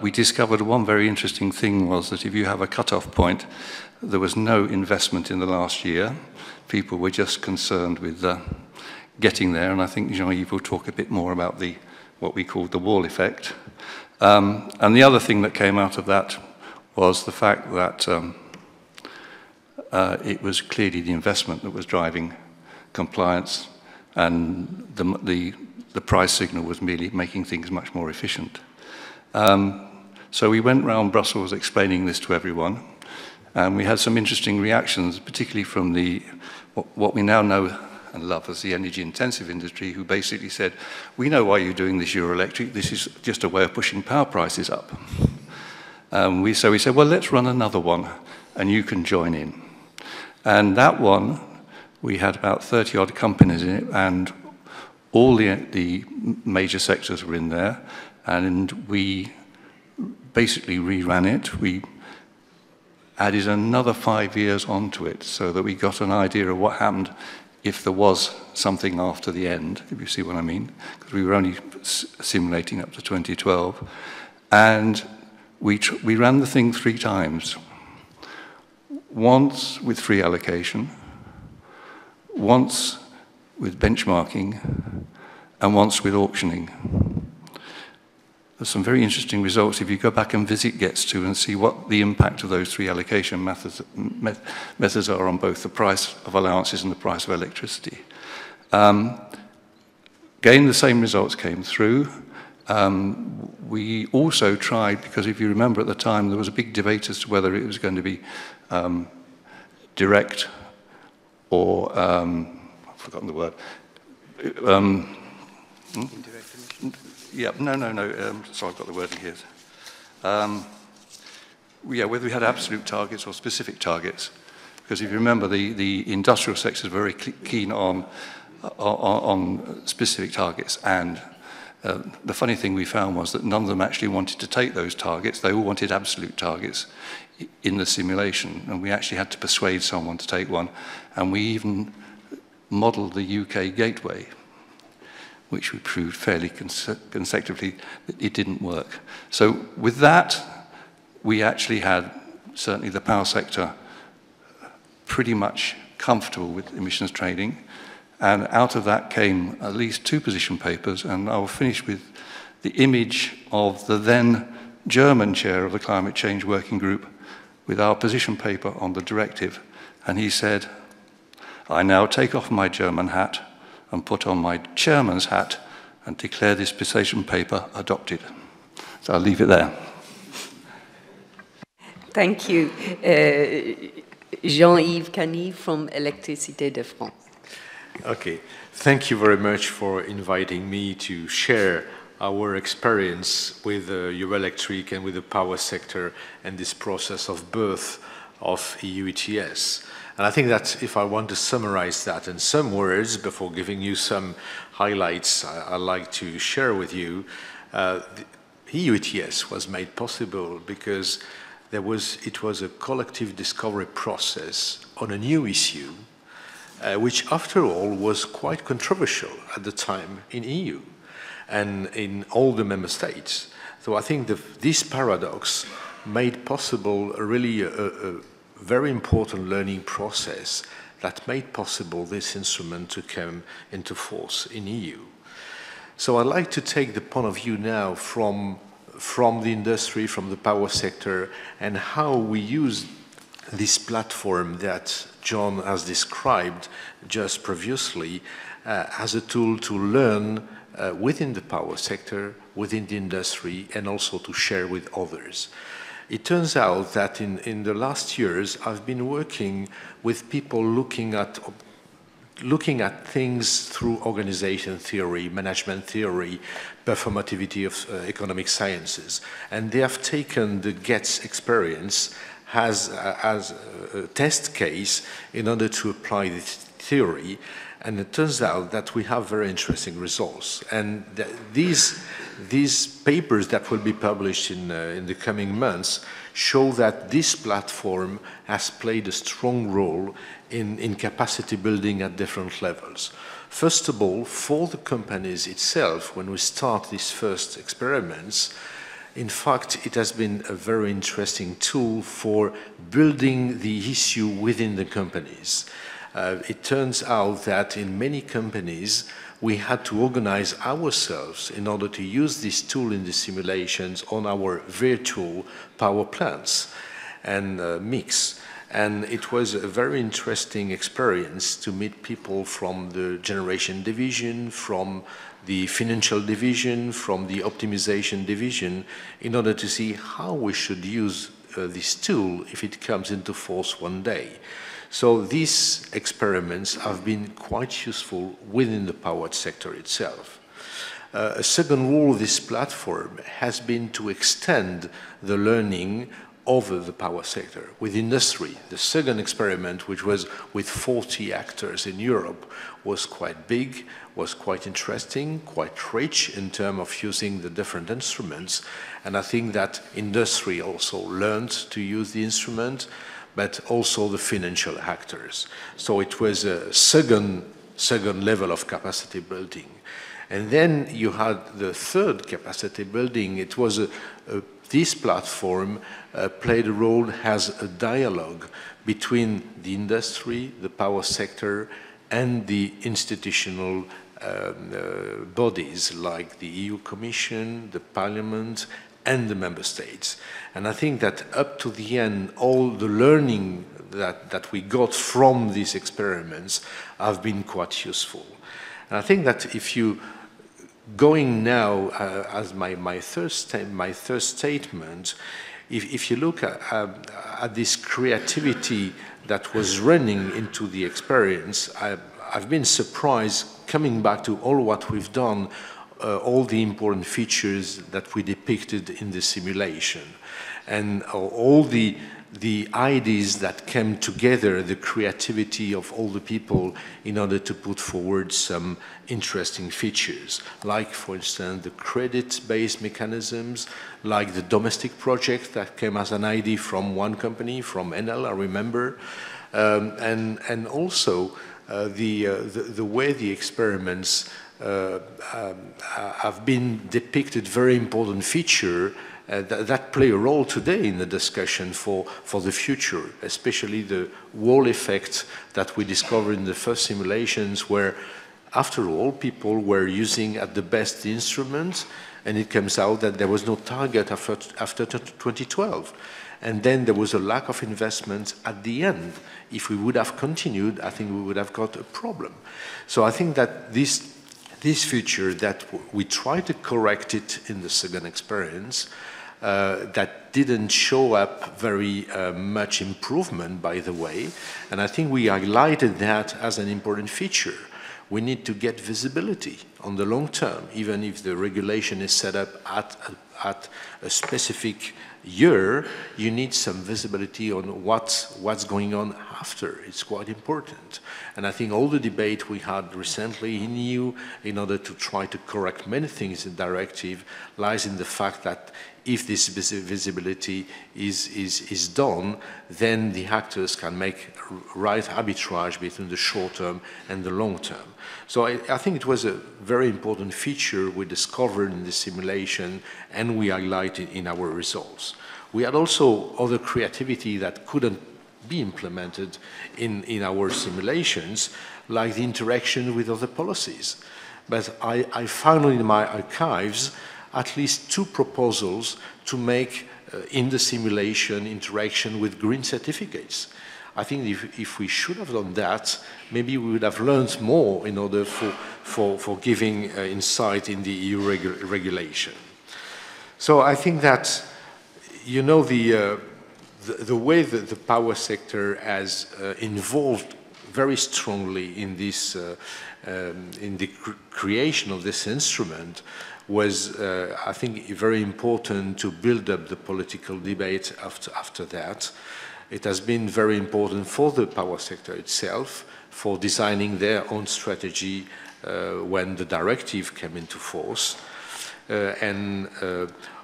we discovered one very interesting thing was that if you have a cut-off point, there was no investment in the last year. People were just concerned with getting there, and I think Jean-Yves will talk a bit more about what we called the wall effect. And the other thing that came out of that was the fact that it was clearly the investment that was driving compliance, and the price signal was merely making things much more efficient. So we went round Brussels explaining this to everyone, and we had some interesting reactions, particularly from what we now know and love as the energy-intensive industry, who basically said, we know why you're doing this Euroelectric, this is just a way of pushing power prices up. So we said, well, let's run another one, and you can join in. And that one, we had about 30-odd companies in it, and all the major sectors were in there, and we basically reran it. We added another 5 years onto it so that we got an idea of what happened if there was something after the end, if you see what I mean, because we were only simulating up to 2012. And we ran the thing 3 times. Once with free allocation, once with benchmarking, and once with auctioning. There's some very interesting results if you go back and visit GETS2 and see what the impact of those 3 allocation methods are on both the price of allowances and the price of electricity. Again, the same results came through. We also tried, because if you remember at the time, there was a big debate as to whether it was going to be direct or, I've forgotten the word. Indirect emissions? Yeah, no. Sorry, I've got the word in here. Yeah, whether we had absolute targets or specific targets. Because if you remember, the industrial sector is very keen on specific targets. And the funny thing we found was that none of them actually wanted to take those targets. They all wanted absolute targets in the simulation. And we actually had to persuade someone to take one. And we even modeled the UK gateway, which we proved fairly consecutively that it didn't work. So with that, we actually had certainly the power sector pretty much comfortable with emissions trading. And out of that came at least 2 position papers, and I'll finish with the image of the then German chair of the Climate Change Working Group with our position paper on the directive. And he said, I now take off my German hat and put on my chairman's hat and declare this position paper adopted. So I'll leave it there. Thank you. Jean-Yves Caneill from Électricité de France. Okay, thank you very much for inviting me to share our experience with Euroelectric and with the power sector and this process of birth of EU ETS. And I think that if I want to summarize that in some words before giving you some highlights I'd like to share with you, the EU ETS was made possible because it was a collective discovery process on a new issue, which after all was quite controversial at the time in EU and in all the member states. So I think this paradox made possible really a very important learning process that made possible this instrument to come into force in EU. So I'd like to take the point of view now from the industry, from the power sector, and how we use this platform that John has described just previously as a tool to learn within the power sector, within the industry, and also to share with others. It turns out that in the last years, I've been working with people looking at things through organization theory, management theory, performativity of economic sciences. And they have taken the GETS experience as a test case in order to apply this theory. And it turns out that we have very interesting results. And these papers that will be published in the coming months show that this platform has played a strong role in capacity building at different levels. First of all, for the companies itself, when we start these first experiments, in fact, it has been a very interesting tool for building the issue within the companies. It turns out that in many companies, we had to organize ourselves in order to use this tool in the simulations on our virtual power plants and mix. And it was a very interesting experience to meet people from the generation division, from the financial division, from the optimization division, in order to see how we should use this tool if it comes into force one day. So these experiments have been quite useful within the power sector itself. A second role of this platform has been to extend the learning over the power sector with industry. The second experiment, which was with 40 actors in Europe, was quite big, was quite interesting, quite rich in terms of using the different instruments. And I think that industry also learned to use the instrument, but also the financial actors. So it was a second level of capacity building. And then you had the third capacity building. It was this platform played a role as a dialogue between the industry, the power sector, and the institutional bodies like the EU Commission, the Parliament, and the Member States. And I think that up to the end, all the learning that we got from these experiments have been quite useful. And I think that if you going now as my third statement, if you look at this creativity that was running into the experience, I've been surprised coming back to all what we've done, all the important features that we depicted in the simulation, and all the ideas that came together, the creativity of all the people in order to put forward some interesting features, like, for instance, the credit-based mechanisms, like the domestic project that came as an idea from one company, from Caneill, I remember, and also the way the experiments have been depicted, very important feature that play a role today in the discussion for the future, especially the wall effect that we discovered in the first simulations, where, after all, people were using at the best the instruments, and it comes out that there was no target after 2012. And then there was a lack of investment at the end. If we would have continued, I think we would have got a problem. So I think that this feature that we tried to correct it in the second experience, that didn't show up very much improvement, by the way, and I think we highlighted that as an important feature. We need to get visibility on the long term, even if the regulation is set up at a specific year, you need some visibility on what's going on after. It's quite important. And I think all the debate we had recently in EU in order to try to correct many things in the directive lies in the fact that if this visibility is done, then the actors can make right arbitrage between the short term and the long term. So I think it was a very important feature we discovered in the simulation and we highlighted in our results. We had also other creativity that couldn't be implemented in our simulations, like the interaction with other policies. But I found in my archives at least 2 proposals to make in the simulation interaction with green certificates. I think if we should have done that, maybe we would have learned more in order for giving insight in the EU regulation. So I think that, you know, the way that the power sector has involved very strongly in this, in the creation of this instrument was, I think, very important to build up the political debate after that. It has been very important for the power sector itself, for designing their own strategy when the directive came into force. And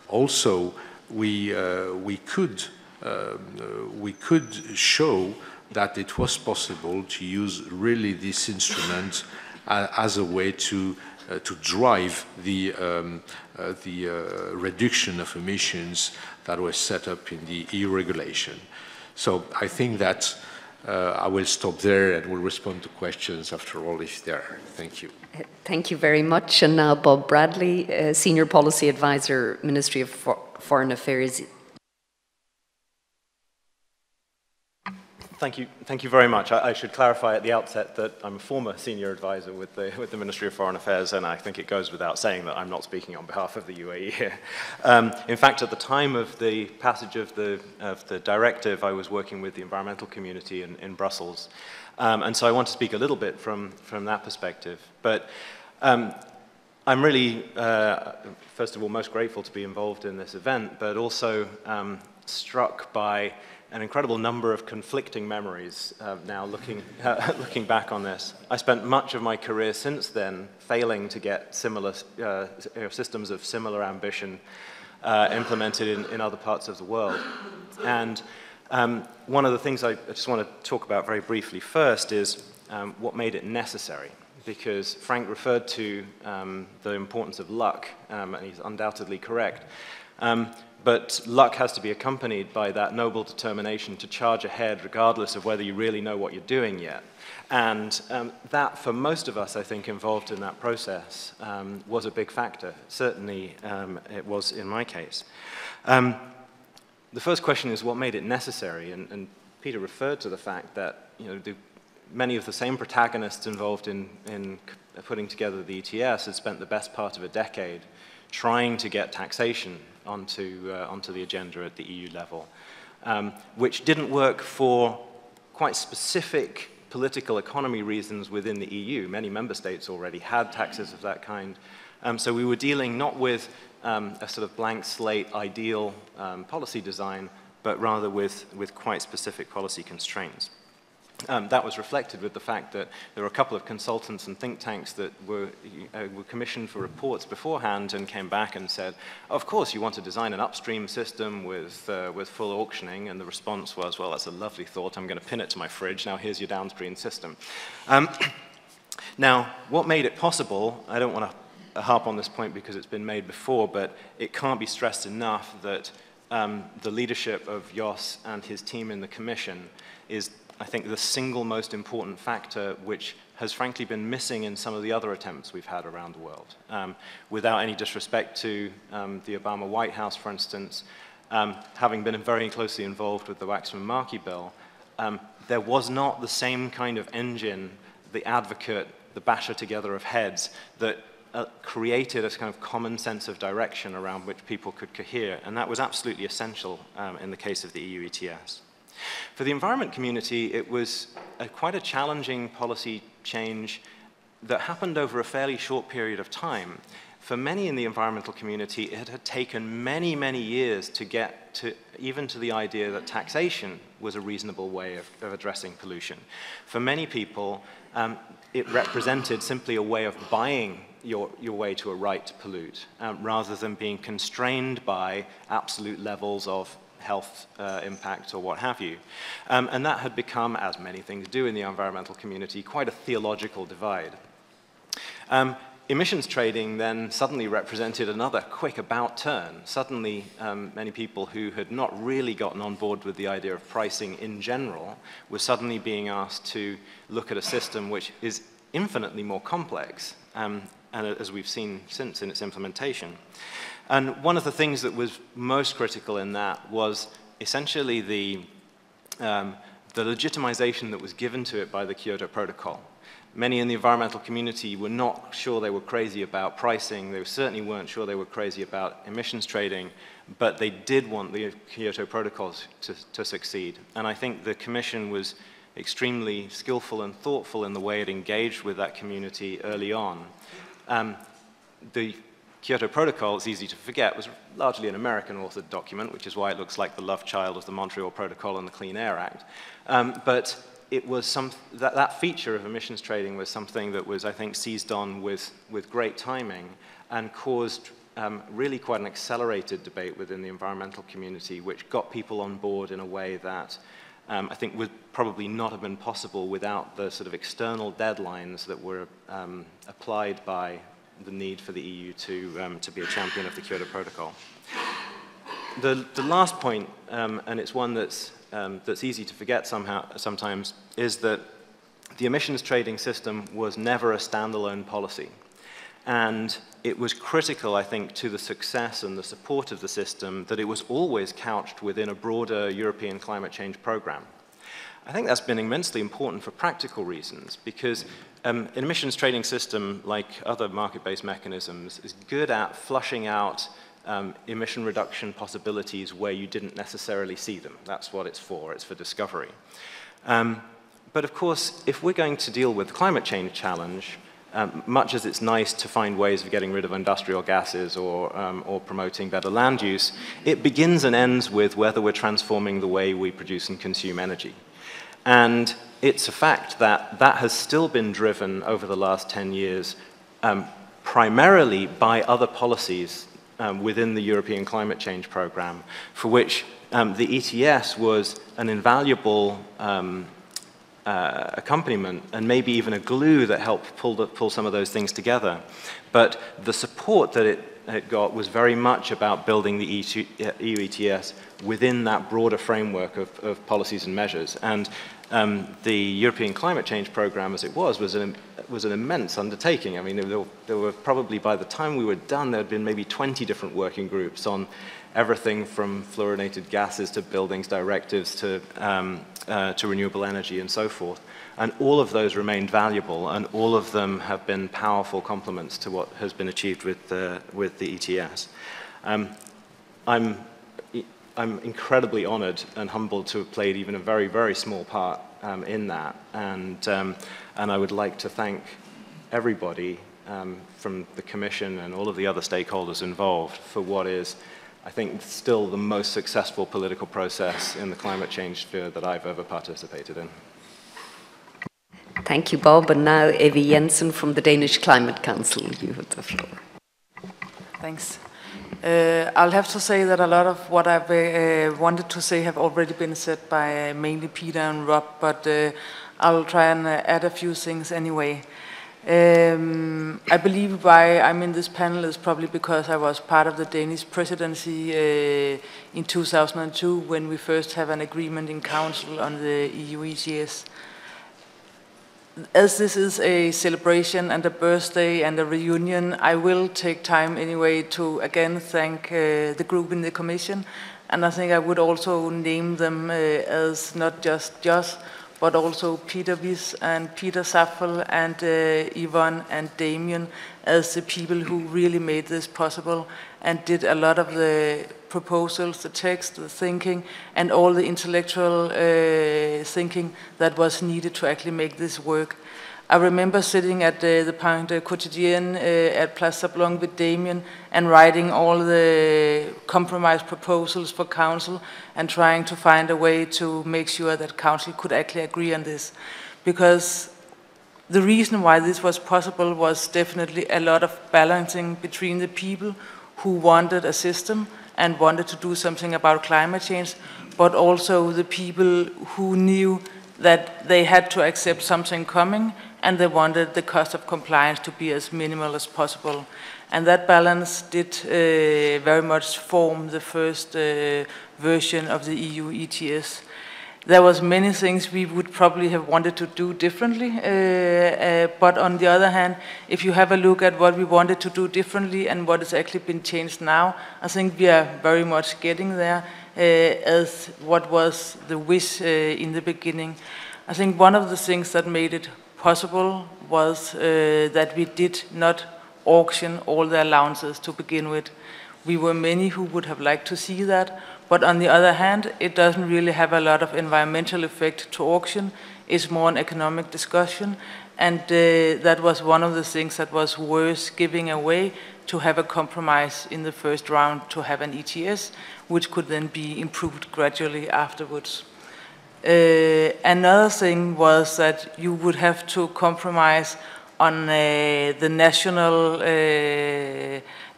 also, we could show that it was possible to use really this instrument as a way to to drive the reduction of emissions that was set up in the EU regulation. So I think that I will stop there and will respond to questions after all if there are. Thank you. Thank you very much. And now Bob Bradley, Senior Policy Advisor, Ministry of Foreign Affairs. Thank you very much. I should clarify at the outset that I'm a former senior advisor with the Ministry of Foreign Affairs, and I think it goes without saying that I'm not speaking on behalf of the UAE here. In fact, at the time of the passage of the directive, I was working with the environmental community in Brussels, and so I want to speak a little bit from that perspective. But I'm really, first of all, most grateful to be involved in this event, but also struck by an incredible number of conflicting memories now looking back on this. I spent much of my career since then failing to get similar systems of similar ambition implemented in other parts of the world. And one of the things I just want to talk about very briefly first is what made it necessary. Because Frank referred to the importance of luck, and he's undoubtedly correct. But luck has to be accompanied by that noble determination to charge ahead regardless of whether you really know what you're doing yet. And that, for most of us, I think, involved in that process was a big factor. Certainly, it was in my case. The first question is what made it necessary? And Peter referred to the fact that, you know, many of the same protagonists involved in putting together the ETS had spent the best part of a decade trying to get taxation onto the agenda at the EU level, which didn't work for quite specific political economy reasons within the EU. Many member states already had taxes of that kind. So we were dealing not with a sort of blank slate ideal policy design, but rather with quite specific policy constraints. That was reflected with the fact that there were a couple of consultants and think tanks that were commissioned for reports beforehand and came back and said, of course you want to design an upstream system with full auctioning, and the response was, well, that's a lovely thought, I'm going to pin it to my fridge, now here's your downstream system. Now, what made it possible, I don't want to harp on this point because it's been made before, but it can't be stressed enough that the leadership of Jos and his team in the Commission is, I think, the single most important factor which has frankly been missing in some of the other attempts we've had around the world. Without any disrespect to the Obama White House, for instance, having been very closely involved with the Waxman-Markey bill, there was not the same kind of engine, the advocate, the basher together of heads that created a kind of common sense of direction around which people could cohere, and that was absolutely essential in the case of the EU ETS. For the environment community, it was quite a challenging policy change that happened over a fairly short period of time. For many in the environmental community, it had taken many, many years to get to even to the idea that taxation was a reasonable way of addressing pollution. For many people, it represented simply a way of buying your way to a right to pollute, rather than being constrained by absolute levels of health impact or what have you. And that had become, as many things do in the environmental community, quite a theological divide. Emissions trading then suddenly represented another quick about turn. Suddenly, many people who had not really gotten on board with the idea of pricing in general were suddenly being asked to look at a system which is infinitely more complex, and as we've seen since in its implementation. And one of the things that was most critical in that was essentially the legitimization that was given to it by the Kyoto Protocol. Many in the environmental community were not sure they were crazy about pricing. They certainly weren't sure they were crazy about emissions trading, but they did want the Kyoto Protocol to succeed. And I think the Commission was extremely skillful and thoughtful in the way it engaged with that community early on. The Kyoto Protocol, it's easy to forget, was largely an American-authored document, which is why it looks like the love child of the Montreal Protocol and the Clean Air Act. But it was that feature of emissions trading was something that was, I think, seized on with great timing and caused really quite an accelerated debate within the environmental community, which got people on board in a way that I think would probably not have been possible without the sort of external deadlines that were applied by the need for the EU to be a champion of the Kyoto Protocol. The last point, and it's one that's easy to forget sometimes, is that the emissions trading system was never a standalone policy. And it was critical, I think, to the success and the support of the system that it was always couched within a broader European climate change program. I think that's been immensely important for practical reasons, because an emissions trading system, like other market-based mechanisms, is good at flushing out emission reduction possibilities where you didn't necessarily see them. That's what it's for discovery. But of course, if we're going to deal with the climate change challenge, much as it's nice to find ways of getting rid of industrial gases or promoting better land use, it begins and ends with whether we're transforming the way we produce and consume energy. And it's a fact that that has still been driven over the last 10 years primarily by other policies within the European climate change program, for which the ETS was an invaluable accompaniment and maybe even a glue that helped pull some of those things together. But the support that it got was very much about building the EU ETS within that broader framework of policies and measures. And the European Climate Change Program, as it was an immense undertaking. I mean, there were probably, by the time we were done, there had been maybe 20 different working groups on everything from fluorinated gases to buildings directives to renewable energy and so forth. And all of those remained valuable, and all of them have been powerful complements to what has been achieved with the ETS. I'm incredibly honored and humbled to have played even a very, very small part in that. And I would like to thank everybody from the Commission and all of the other stakeholders involved for what is, I think, still the most successful political process in the climate change sphere that I've ever participated in. Thank you, Bob. And now Evie Jensen from the Danish Climate Council. You have the floor. Thanks. I'll have to say that a lot of what I've wanted to say have already been said by mainly Peter and Rob, but I'll try and add a few things anyway. I believe why I'm in this panel is probably because I was part of the Danish presidency in 2002 when we first have an agreement in Council on the EU ETS. As this is a celebration and a birthday and a reunion, I will take time anyway to again thank the group in the Commission, and I think I would also name them as not just Joss, but also Peter Wies and Peter Safel and Yvonne and Damien as the people who really made this possible and did a lot of the proposals, the text, the thinking, and all the intellectual thinking that was needed to actually make this work. I remember sitting at the Point Quotidien at Place Sablon with Damien and writing all the compromise proposals for Council and trying to find a way to make sure that Council could actually agree on this. Because the reason why this was possible was definitely a lot of balancing between the people who wanted a system and wanted to do something about climate change, but also the people who knew that they had to accept something coming and they wanted the cost of compliance to be as minimal as possible. And that balance did very much form the first version of the EU ETS. There was many things we would probably have wanted to do differently, but on the other hand, if you have a look at what we wanted to do differently and what has actually been changed now, I think we are very much getting there as what was the wish in the beginning. I think one of the things that made it possible was that we did not auction all the allowances to begin with. We were many who would have liked to see that, but on the other hand, it doesn't really have a lot of environmental effect to auction. It's more an economic discussion, and that was one of the things that was worth giving away to have a compromise in the first round to have an ETS, which could then be improved gradually afterwards. Another thing was that you would have to compromise on the national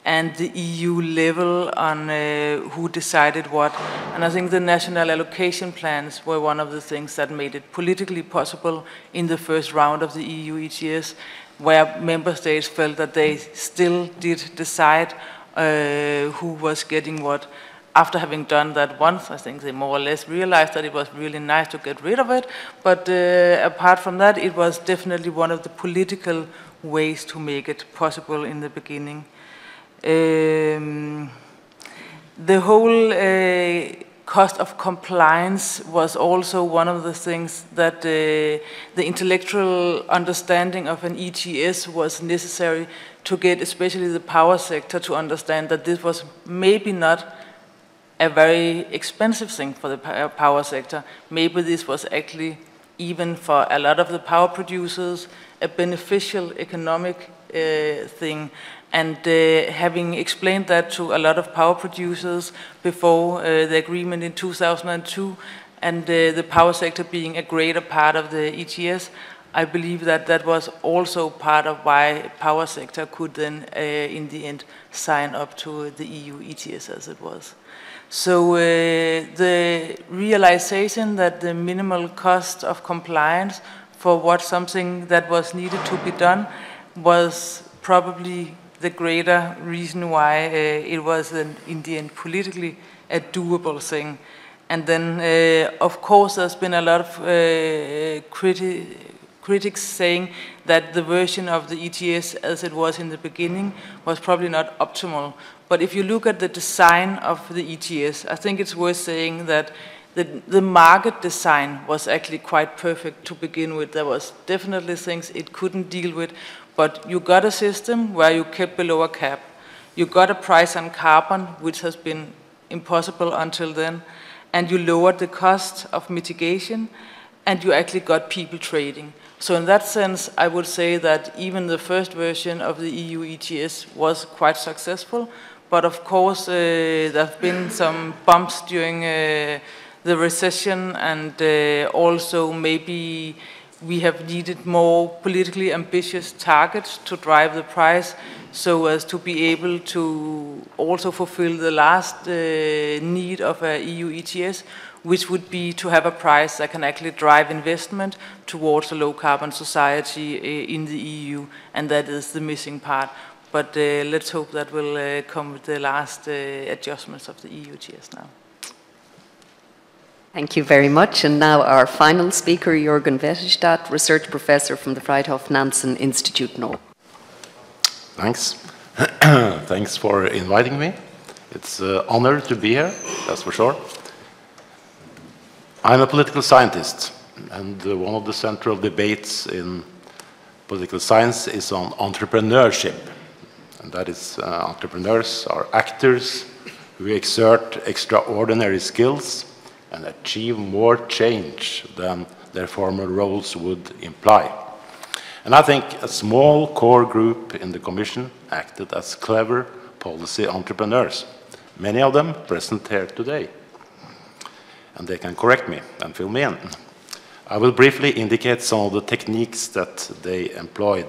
and the EU level on who decided what. And I think the national allocation plans were one of the things that made it politically possible in the first round of the EU ETS. where member states felt that they still did decide who was getting what. After having done that once, I think they more or less realized that it was really nice to get rid of it. But apart from that, it was definitely one of the political ways to make it possible in the beginning. The whole cost of compliance was also one of the things that the intellectual understanding of an ETS was necessary to get especially the power sector to understand that this was maybe not a very expensive thing for the power sector. Maybe this was actually, even for a lot of the power producers, a beneficial economic thing. And having explained that to a lot of power producers before the agreement in 2002, and the power sector being a greater part of the ETS, I believe that that was also part of why power sector could then, in the end, sign up to the EU ETS as it was. So the realization that the minimal cost of compliance for what something that was needed to be done was probably the greater reason why it was, in the end, politically a doable thing. And then, of course, there's been a lot of critics saying that the version of the ETS as it was in the beginning was probably not optimal. But if you look at the design of the ETS, I think it's worth saying that the market design was actually quite perfect to begin with. There was definitely things it couldn't deal with, but you got a system where you kept below a cap. You got a price on carbon, which has been impossible until then, and you lowered the cost of mitigation, and you actually got people trading. So in that sense, I would say that even the first version of the EU ETS was quite successful. But of course, there have been some bumps during the recession, and also maybe we have needed more politically ambitious targets to drive the price, so as to be able to also fulfill the last need of a EU ETS, which would be to have a price that can actually drive investment towards a low-carbon society in the EU, and that is the missing part. But let's hope that will come with the last adjustments of the EU ETS now. Thank you very much. And now our final speaker, Jürgen Wettestadt, Research Professor from the Fridtjof Nansen Institute, Norway. Thanks. Thanks for inviting me. It's an honor to be here, that's for sure. I'm a political scientist, and one of the central debates in political science is on entrepreneurship. And that is, entrepreneurs are actors who exert extraordinary skills and achieve more change than their former roles would imply. And I think a small core group in the Commission acted as clever policy entrepreneurs, many of them present here today. And they can correct me and fill me in. I will briefly indicate some of the techniques that they employed.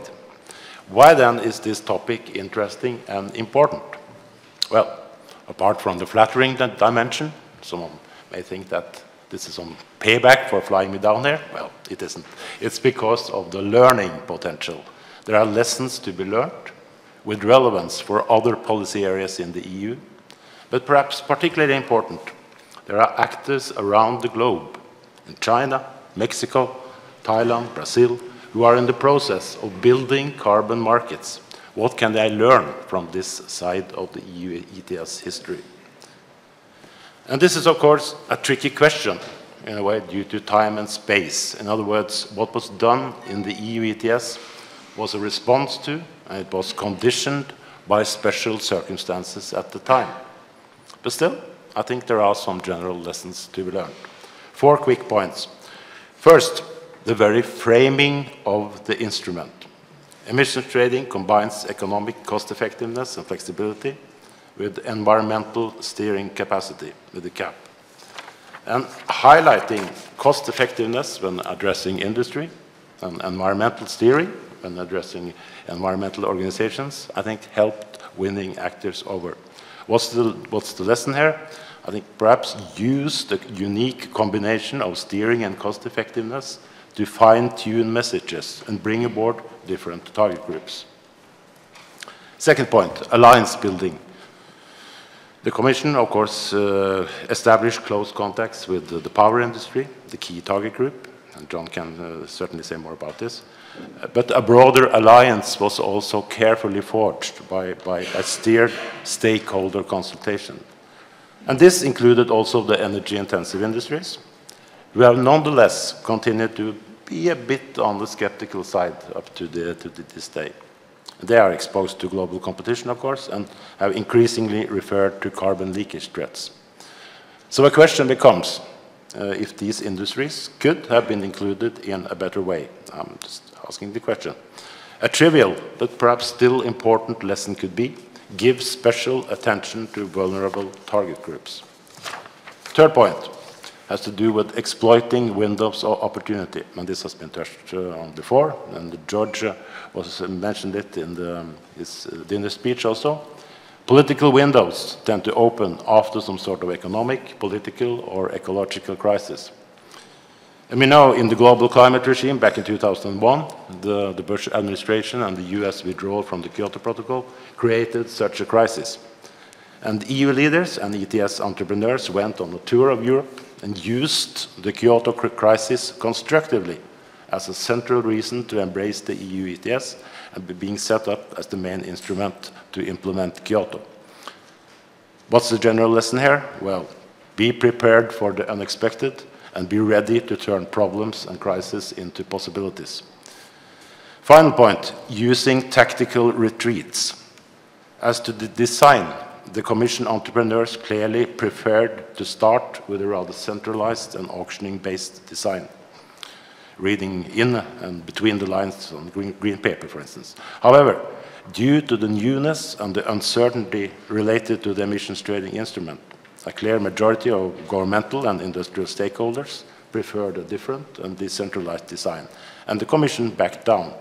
Why then is this topic interesting and important? Well, apart from the flattering dimension, someone may think that this is some payback for flying me down here. Well, it isn't. It's because of the learning potential. There are lessons to be learned with relevance for other policy areas in the EU. But perhaps particularly important, there are actors around the globe, in China, Mexico, Thailand, Brazil, who are in the process of building carbon markets. What can they learn from this side of the EU ETS history? And this is, of course, a tricky question, in a way, due to time and space. In other words, what was done in the EU ETS was a response to, and it was conditioned by special circumstances at the time. But still, I think there are some general lessons to be learned. 4 quick points. First, the very framing of the instrument. Emissions trading combines economic cost-effectiveness and flexibility with environmental steering capacity, with the cap. And highlighting cost-effectiveness when addressing industry and environmental steering when addressing environmental organizations, I think helped winning actors over. What's the lesson here? I think perhaps use the unique combination of steering and cost-effectiveness to fine-tune messages and bring aboard different target groups. Second point, alliance building. The Commission, of course, established close contacts with the power industry, the key target group, and John can certainly say more about this. But a broader alliance was also carefully forged by a steered stakeholder consultation. And this included also the energy-intensive industries, who have nonetheless continued to be a bit on the skeptical side up to this day. They are exposed to global competition, of course, and have increasingly referred to carbon leakage threats. So a question becomes if these industries could have been included in a better way. I'm just asking the question. A trivial, but perhaps still important lesson could be, give special attention to vulnerable target groups. Third point has to do with exploiting windows of opportunity, and this has been touched on before, and George mentioned it in his dinner speech also. Political windows tend to open after some sort of economic, political, or ecological crisis. And we know in the global climate regime back in 2001, the Bush administration and the US withdrawal from the Kyoto Protocol created such a crisis. And EU leaders and ETS entrepreneurs went on a tour of Europe and used the Kyoto crisis constructively as a central reason to embrace the EU ETS and being set up as the main instrument to implement Kyoto. What's the general lesson here? Well, be prepared for the unexpected and be ready to turn problems and crises into possibilities. Final point, using tactical retreats. As to the design, the Commission entrepreneurs clearly preferred to start with a rather centralized and auctioning-based design, reading in and between the lines on green paper, for instance. However, due to the newness and the uncertainty related to the emissions trading instrument, a clear majority of governmental and industrial stakeholders preferred a different and decentralized design, and the Commission backed down.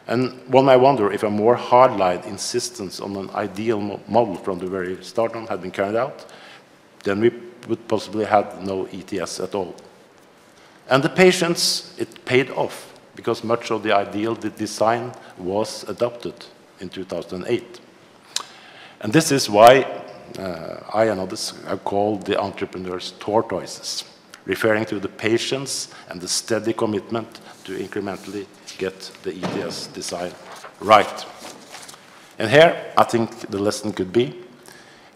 And one might wonder if a more hardline insistence on an ideal model from the very start on had been carried out, then we would possibly have no ETS at all. And the patience, it paid off, because much of the ideal design was adopted in 2008. And this is why I and others have called the entrepreneurs tortoises, referring to the patience and the steady commitment to incrementally get the ETS design right. And here, I think the lesson could be,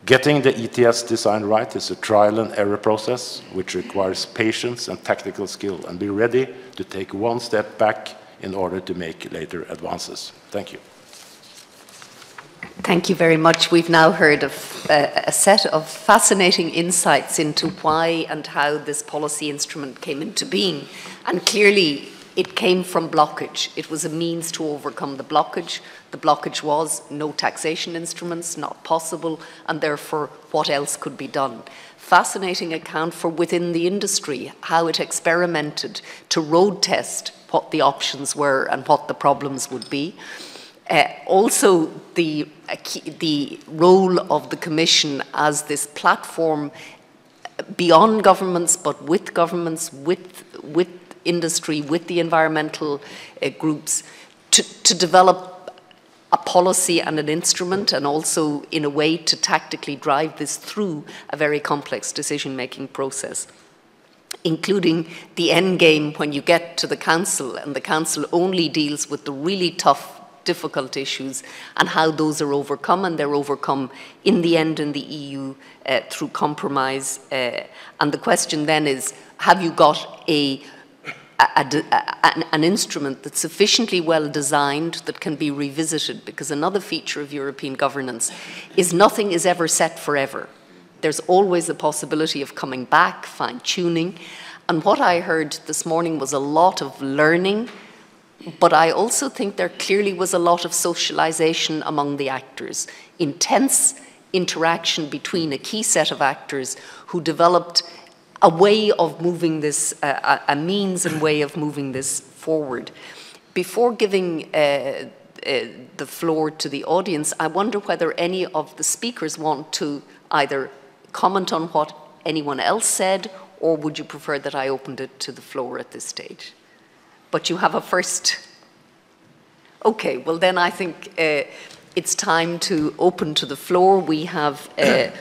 getting the ETS design right is a trial and error process which requires patience and tactical skill, and be ready to take one step back in order to make later advances. Thank you. Thank you very much. We've now heard of a set of fascinating insights into why and how this policy instrument came into being. And clearly, it came from blockage. It was a means to overcome the blockage. The blockage was no taxation instruments, not possible, and therefore, what else could be done? Fascinating account for within the industry, how it experimented to road test what the options were and what the problems would be. Also, the role of the Commission as this platform beyond governments, but with governments, with industry, with the environmental groups, to develop a policy and an instrument, and also in a way to tactically drive this through a very complex decision-making process, including the end game when you get to the Council, and the Council only deals with the really tough, difficult issues and how those are overcome, and they're overcome in the end in the EU through compromise. And the question then is, have you got an instrument that's sufficiently well designed that can be revisited? Because another feature of European governance is nothing is ever set forever. There's always a possibility of coming back, fine-tuning. And what I heard this morning was a lot of learning, but I also think there clearly was a lot of socialization among the actors, intense interaction between a key set of actors who developed a way of moving this, a means and way of moving this forward. Before giving the floor to the audience, I wonder whether any of the speakers want to either comment on what anyone else said, or would you prefer that I opened it to the floor at this stage? but you have a first. Okay, well then I think it's time to open to the floor. We have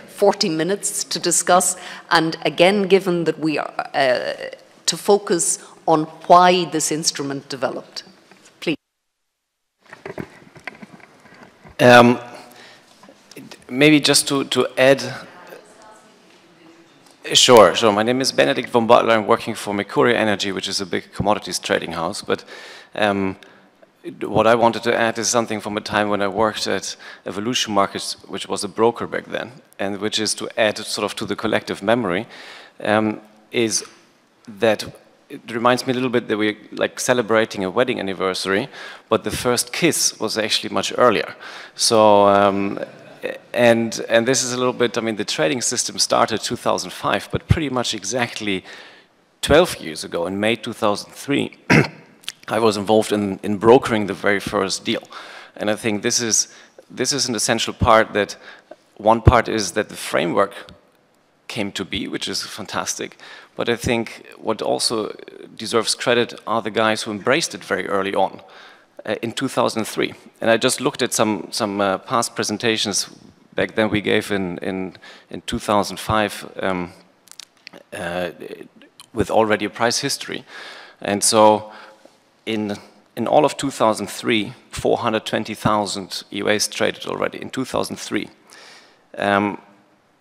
40 minutes to discuss, and again, given that we are to focus on why this instrument developed. Please. Maybe just to add. Sure. My name is Benedict von Butler. I'm working for Mercury Energy, which is a big commodities trading house. But what I wanted to add is something from a time when I worked at Evolution Markets, which was a broker back then, and which is to add sort of to the collective memory, is that it reminds me a little bit that we're like celebrating a wedding anniversary, but the first kiss was actually much earlier. So, and this is a little bit, I mean, the trading system started 2005, but pretty much exactly 12 years ago, in May 2003, I was involved in brokering the very first deal. And I think this is an essential part. That one part is that the framework came to be, which is fantastic. But I think what also deserves credit are the guys who embraced it very early on, in 2003. And I just looked at some past presentations back then we gave in 2005 with already a price history. And so in all of 2003, 420,000 EUAs traded already in 2003.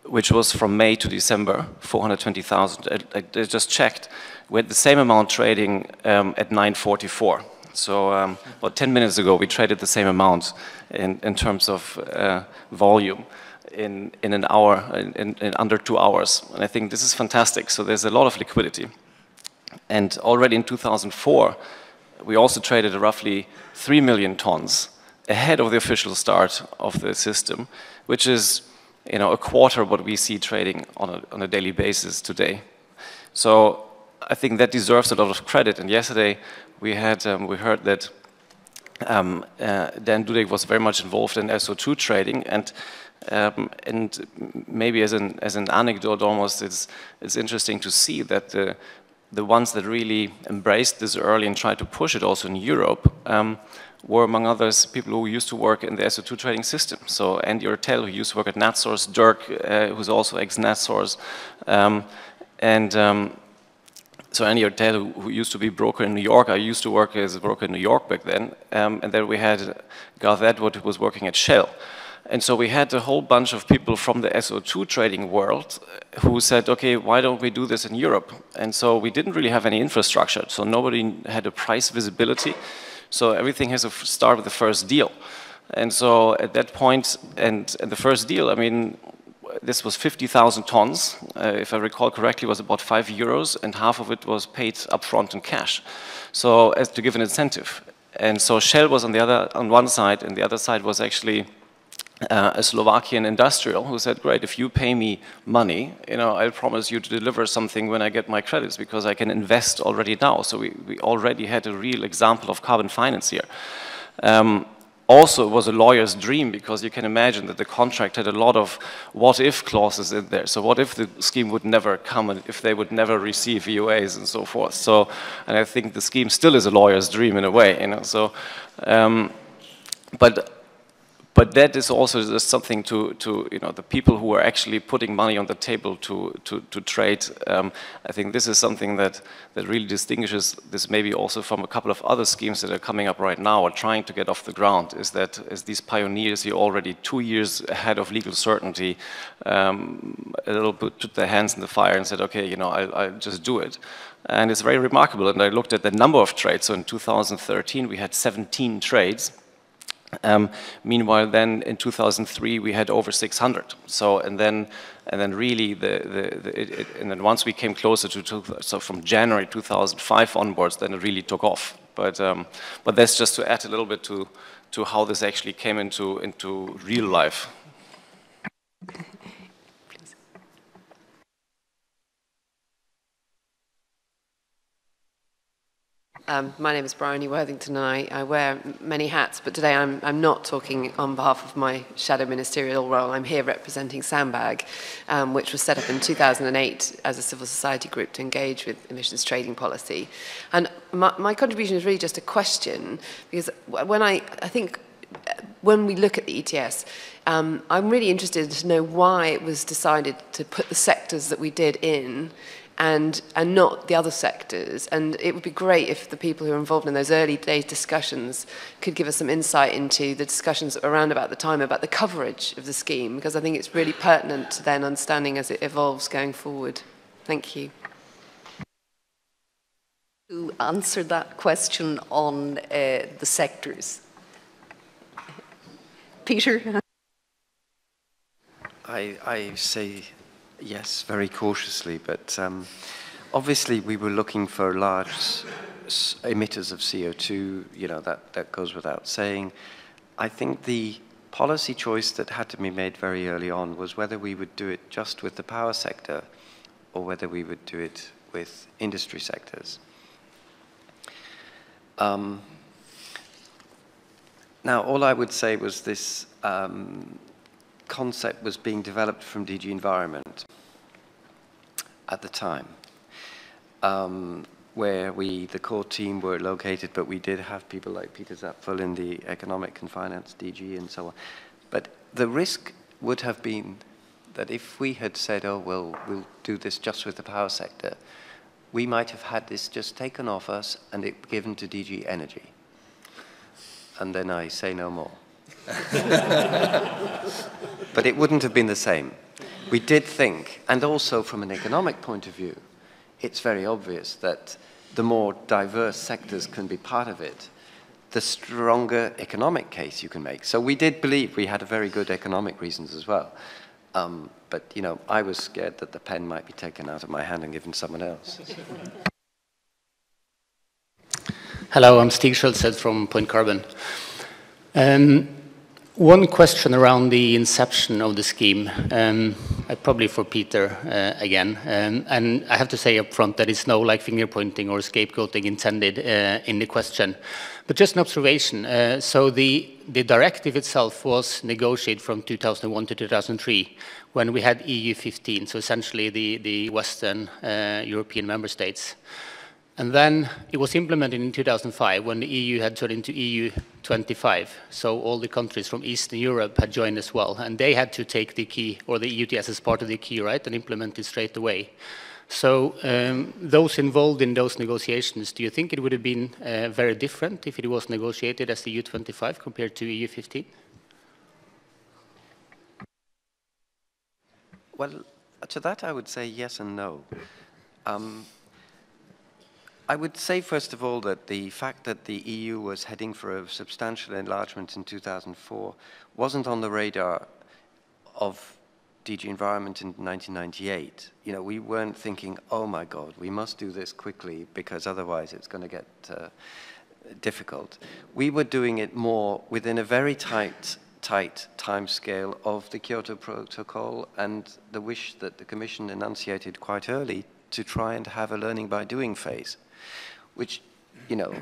Which was from May to December, 420,000. I just checked. We had the same amount trading at 9:44. So about 10 minutes ago, we traded the same amount in terms of volume in an hour, in under 2 hours. And I think this is fantastic. So there's a lot of liquidity. And already in 2004, we also traded roughly 3 million tons ahead of the official start of the system, which is, you know, a quarter of what we see trading on a daily basis today. So I think that deserves a lot of credit. And yesterday we had we heard that Dan Dudek was very much involved in SO2 trading, and maybe as an anecdote almost, it's interesting to see that the ones that really embraced this early and tried to push it also in Europe were, among others, people who used to work in the SO2 trading system. So Andy Ortel, who used to work at NatSource, Dirk, who's also ex-NatSource, so Andy Ortel, who used to be a broker in New York. I used to work as a broker in New York back then. And then we had Garth Edward, who was working at Shell. And so we had a whole bunch of people from the SO2 trading world who said, okay, why don't we do this in Europe? And so we didn't really have any infrastructure. So nobody had a price visibility. So everything has to start with the first deal. And so at that point, and the first deal, I mean, this was 50,000 tons, if I recall correctly, was about €5, and half of it was paid upfront in cash. So as to give an incentive. And so Shell was on one side, and the other side was actually a Slovakian industrial who said, great, if you pay me money, you know, I'll promise you to deliver something when I get my credits, because I can invest already now. So we already had a real example of carbon finance here. Also, it was a lawyer's dream, because you can imagine that the contract had a lot of what-if clauses in there. So what if the scheme would never come, and if they would never receive EUAs and so forth. So, and I think the scheme still is a lawyer's dream in a way, you know. So, but that is also just something to you know, the people who are actually putting money on the table to trade. I think this is something that really distinguishes this maybe also from a couple of other schemes that are coming up right now or trying to get off the ground, is that as these pioneers here already 2 years ahead of legal certainty, a little bit put their hands in the fire and said, okay, you know, I'll just do it. And it's very remarkable. And I looked at the number of trades. So in 2013, we had 17 trades. Meanwhile, then in 2003 we had over 600. So and then really and then once we came closer so from January 2005 onwards, then it really took off. But that's just to add a little bit to how this actually came into real life. My name is Bryony Worthington, and I wear many hats, but today I'm not talking on behalf of my shadow ministerial role. I'm here representing Sandbag, which was set up in 2008 as a civil society group to engage with emissions trading policy. And my contribution is really just a question, because when we look at the ETS, I'm really interested to know why it was decided to put the sectors that we did in and not the other sectors. And it would be great if the people who are involved in those early days discussions could give us some insight into the discussions around about the time about the coverage of the scheme, because I think it's really pertinent to then understanding as it evolves going forward. Thank you. To answer that question on the sectors. Peter? I say yes, very cautiously, but obviously we were looking for large emitters of CO2, you know, that goes without saying. I think the policy choice that had to be made very early on was whether we would do it just with the power sector or whether we would do it with industry sectors. Now, all I would say was this concept was being developed from DG Environment at the time, where the core team were located, but we did have people like Peter Zapfel in the Economic and Finance DG and so on. But the risk would have been that if we had said, oh, well, we'll do this just with the power sector, we might have had this just taken off us and it given to DG Energy. And then I say no more. But it wouldn't have been the same. We did think, and also from an economic point of view, it's very obvious that the more diverse sectors can be part of it, the stronger economic case you can make. So we did believe we had a very good economic reasons as well. But, you know, I was scared that the pen might be taken out of my hand and given to someone else. Hello, I'm Stig Schultz from Point Carbon. One question around the inception of the scheme, probably for Peter again, and I have to say up front that it's no like finger pointing or scapegoating intended in the question, but just an observation. So the directive itself was negotiated from 2001 to 2003 when we had EU 15, so essentially the Western European member states. And then it was implemented in 2005 when the EU had turned into EU 25. So all the countries from Eastern Europe had joined as well. And they had to take the key, or the ETS as part of the key, right, and implement it straight away. So those involved in those negotiations, do you think it would have been very different if it was negotiated as the EU 25 compared to EU 15? Well, to that I would say yes and no. I would say, first of all, that the fact that the EU was heading for a substantial enlargement in 2004 wasn't on the radar of DG Environment in 1998. You know, we weren't thinking, oh my God, we must do this quickly because otherwise it's going to get difficult. We were doing it more within a very tight time scale of the Kyoto Protocol and the wish that the Commission enunciated quite early to try and have a learning by doing phase, which, you know,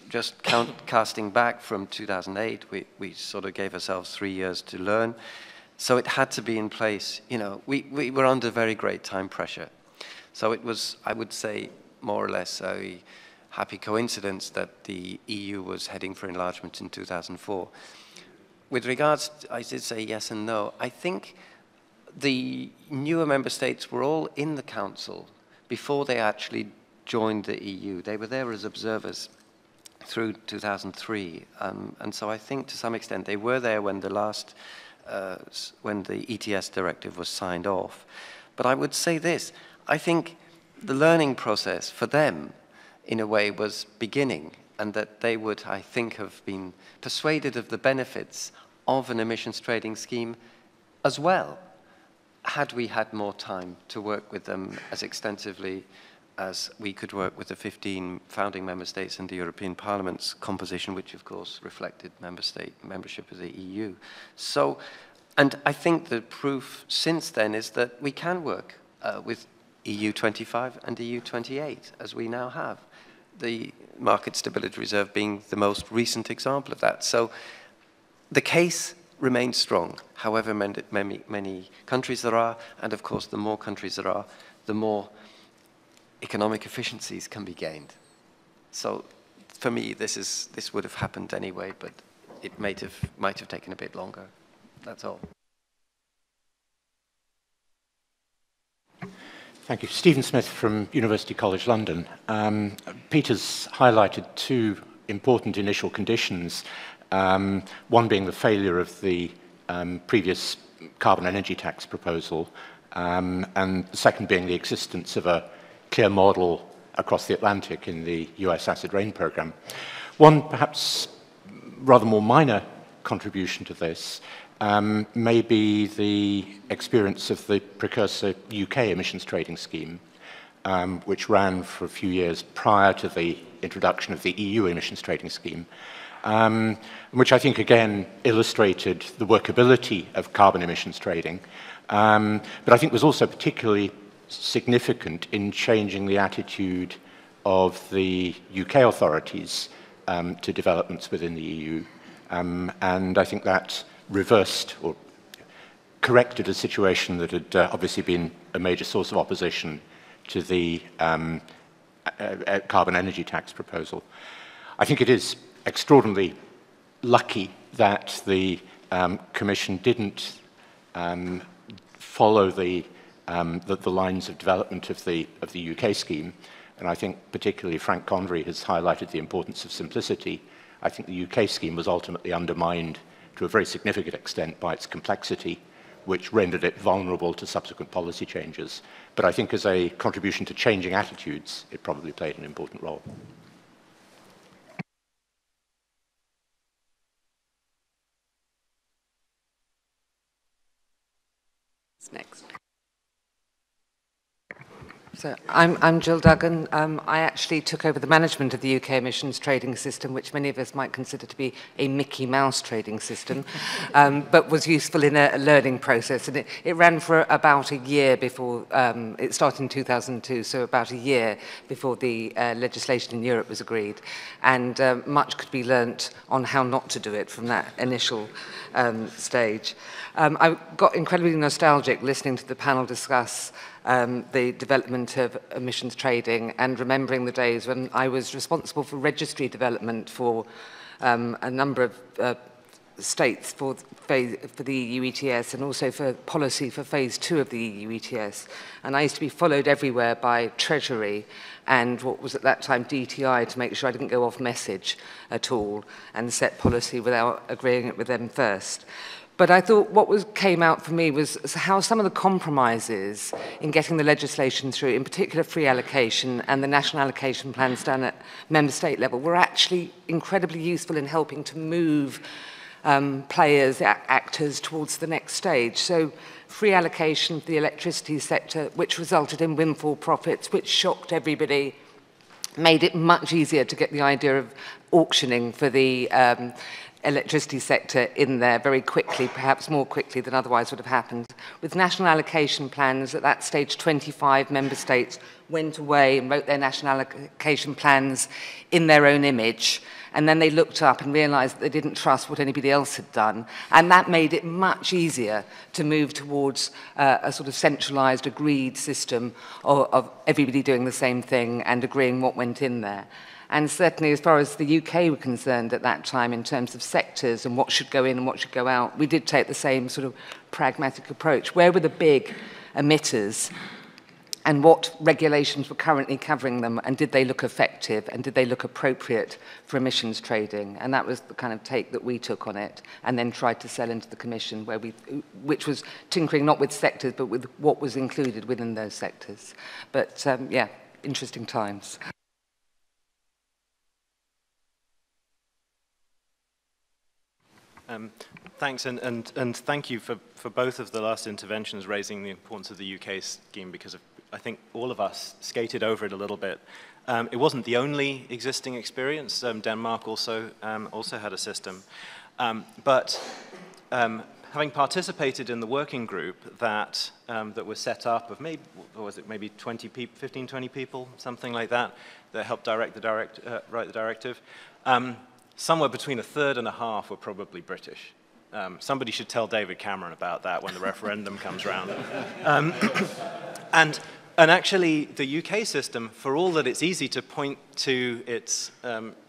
just casting back from 2008, we sort of gave ourselves 3 years to learn. So it had to be in place. You know, we were under very great time pressure. So it was, I would say, more or less a happy coincidence that the EU was heading for enlargement in 2004. With regards, I did say yes and no. I think the newer member states were all in the Council before they actually joined the EU. They were there as observers through 2003, and so I think to some extent they were there when when the ETS directive was signed off. But I would say this, I think the learning process for them, in a way, was beginning, and that they would, I think, have been persuaded of the benefits of an emissions trading scheme as well, had we had more time to work with them as extensively as we could work with the 15 founding member states and the European Parliament's composition, which of course reflected membership of the EU. So, and I think the proof since then is that we can work with EU 25 and EU 28, as we now have. the Market Stability Reserve being the most recent example of that. So the case remains strong, however many countries there are, and of course the more countries there are, the more economic efficiencies can be gained. So for me, this would have happened anyway, but it might have taken a bit longer. That's all. Thank you. Stephen Smith from University College London. Peter's highlighted two important initial conditions, one being the failure of the previous carbon energy tax proposal, and the second being the existence of a clear model across the Atlantic in the US acid rain program. One perhaps rather more minor contribution to this may be the experience of the precursor UK emissions trading scheme, which ran for a few years prior to the introduction of the EU emissions trading scheme, which I think again illustrated the workability of carbon emissions trading, but I think was also particularly significant in changing the attitude of the UK authorities to developments within the EU, and I think that reversed or corrected a situation that had obviously been a major source of opposition to the carbon energy tax proposal. I think it is extraordinarily lucky that the Commission didn't follow the lines of development of the UK scheme, and I think particularly Frank Convery has highlighted the importance of simplicity. I think the UK scheme was ultimately undermined to a very significant extent by its complexity, which rendered it vulnerable to subsequent policy changes. But I think as a contribution to changing attitudes, it probably played an important role. Next. So I'm Jill Duggan. I actually took over the management of the UK emissions trading system, which many of us might consider to be a Mickey Mouse trading system, but was useful in a learning process. And it ran for about a year before, it started in 2002, so about a year before the legislation in Europe was agreed. And much could be learnt on how not to do it from that initial stage. I got incredibly nostalgic listening to the panel discuss the development of emissions trading and remembering the days when I was responsible for registry development for a number of states for the EU ETS and also for policy for phase 2 of the EU ETS. And I used to be followed everywhere by Treasury and what was at that time DTI to make sure I didn't go off message at all and set policy without agreeing it with them first. But I thought what came out for me was how some of the compromises in getting the legislation through, in particular free allocation and the national allocation plans done at member state level, were actually incredibly useful in helping to move players, actors towards the next stage. So free allocation for the electricity sector, which resulted in windfall profits, which shocked everybody, made it much easier to get the idea of auctioning for the electricity sector in there very quickly, perhaps more quickly than otherwise would have happened. With national allocation plans, at that stage 25 member states went away and wrote their national allocation plans in their own image, and then they looked up and realised that they didn't trust what anybody else had done, and that made it much easier to move towards a sort of centralised, agreed system of everybody doing the same thing and agreeing what went in there. And certainly as far as the UK were concerned at that time in terms of sectors and what should go in and what should go out, we did take the same sort of pragmatic approach. Where were the big emitters and what regulations were currently covering them, and did they look effective and did they look appropriate for emissions trading? And that was the kind of take that we took on it and then tried to sell into the Commission, which was tinkering not with sectors but with what was included within those sectors. But yeah, interesting times. Thanks, and thank you for both of the last interventions raising the importance of the UK scheme, because I think all of us skated over it a little bit. It wasn't the only existing experience. Denmark also had a system. But having participated in the working group that, that was set up of maybe, what was it, maybe 20 people, 15, 20 people, something like that, that helped write the directive, somewhere between a third and a half were probably British. Somebody should tell David Cameron about that when the referendum comes round. And actually, the UK system, for all that it's easy to point to its,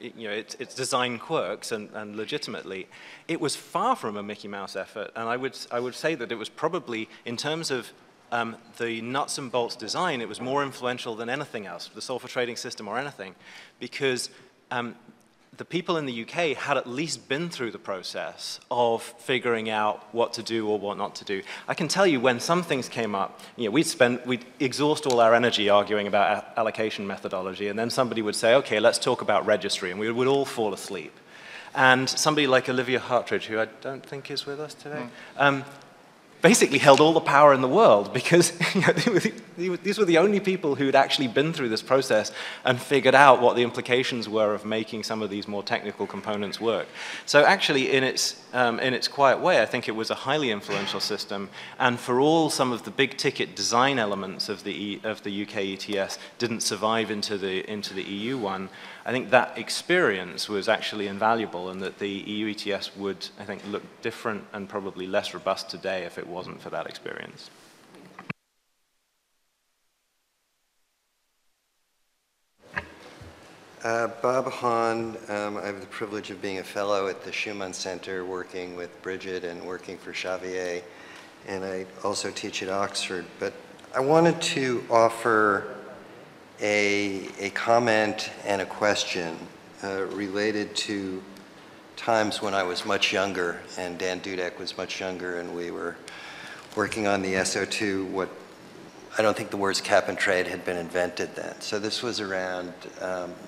its design quirks and legitimately, it was far from a Mickey Mouse effort. And I would say that it was probably, in terms of the nuts and bolts design, it was more influential than anything else, the sulfur trading system or anything, because the people in the UK had at least been through the process of figuring out what to do or what not to do. I can tell you when some things came up, we'd exhaust all our energy arguing about allocation methodology, and then somebody would say, okay, let's talk about registry, and we would all fall asleep. And somebody like Olivia Hartridge, who I don't think is with us today, basically held all the power in the world because these were the only people who had actually been through this process and figured out what the implications were of making some of these more technical components work. So actually, in its quiet way, I think it was a highly influential system. And for all some of the big ticket design elements of the UK ETS didn't survive into the EU one, I think that experience was actually invaluable, and that the EU ETS would, I think, look different and probably less robust today if it wasn't for that experience. Bob Hahn, I have the privilege of being a fellow at the Schuman Center, working with Brigid and working for Xavier, and I also teach at Oxford. But I wanted to offer a comment and a question related to times when I was much younger and Dan Dudek was much younger, and we were working on the SO2. I don't think the words cap and trade had been invented then. So this was around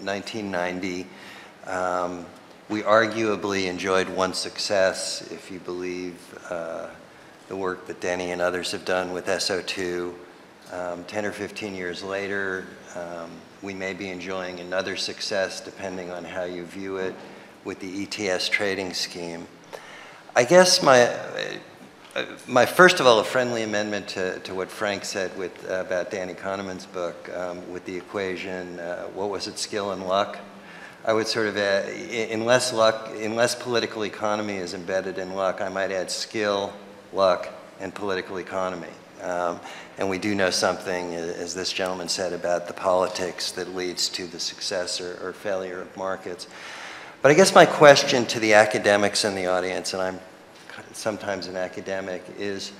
1990. We arguably enjoyed one success, if you believe the work that Danny and others have done with SO2. 10 or 15 years later, we may be enjoying another success, depending on how you view it, with the ETS trading scheme. I guess my first of all, a friendly amendment to what Frank said about Danny Kahneman's book with the equation, what was it, skill and luck? I would sort of add, unless political economy is embedded in luck, I might add skill, luck, and political economy. And we do know something, as this gentleman said, about the politics that leads to the success or failure of markets. But I guess my question to the academics in the audience, and I'm sometimes an academic, is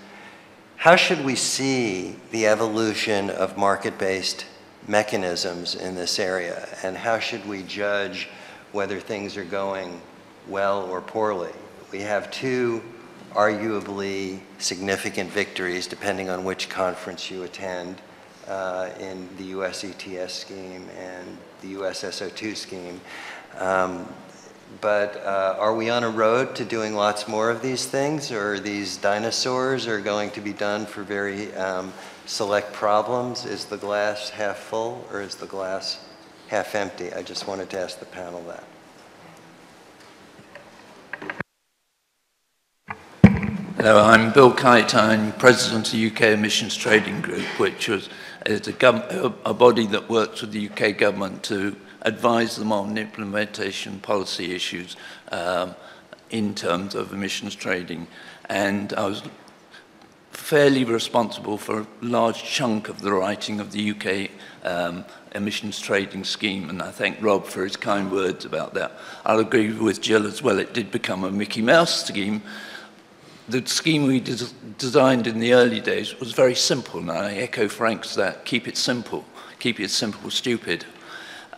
how should we see the evolution of market-based mechanisms in this area? And how should we judge whether things are going well or poorly? We have two arguably significant victories, depending on which conference you attend, in the US ETS scheme and the US SO2 scheme. But are we on a road to doing lots more of these things, or these dinosaurs are going to be done for very select problems? Is the glass half full, or is the glass half empty? I just wanted to ask the panel that. Hello, I'm Bill Kite. I'm president of the UK Emissions Trading Group, which is a body that works with the UK government to advise them on implementation policy issues in terms of emissions trading. And I was fairly responsible for a large chunk of the writing of the UK emissions trading scheme, and I thank Rob for his kind words about that. I'll agree with Jill as well. It did become a Mickey Mouse scheme. The scheme we designed in the early days was very simple, and I echo Frank's that, keep it simple, stupid.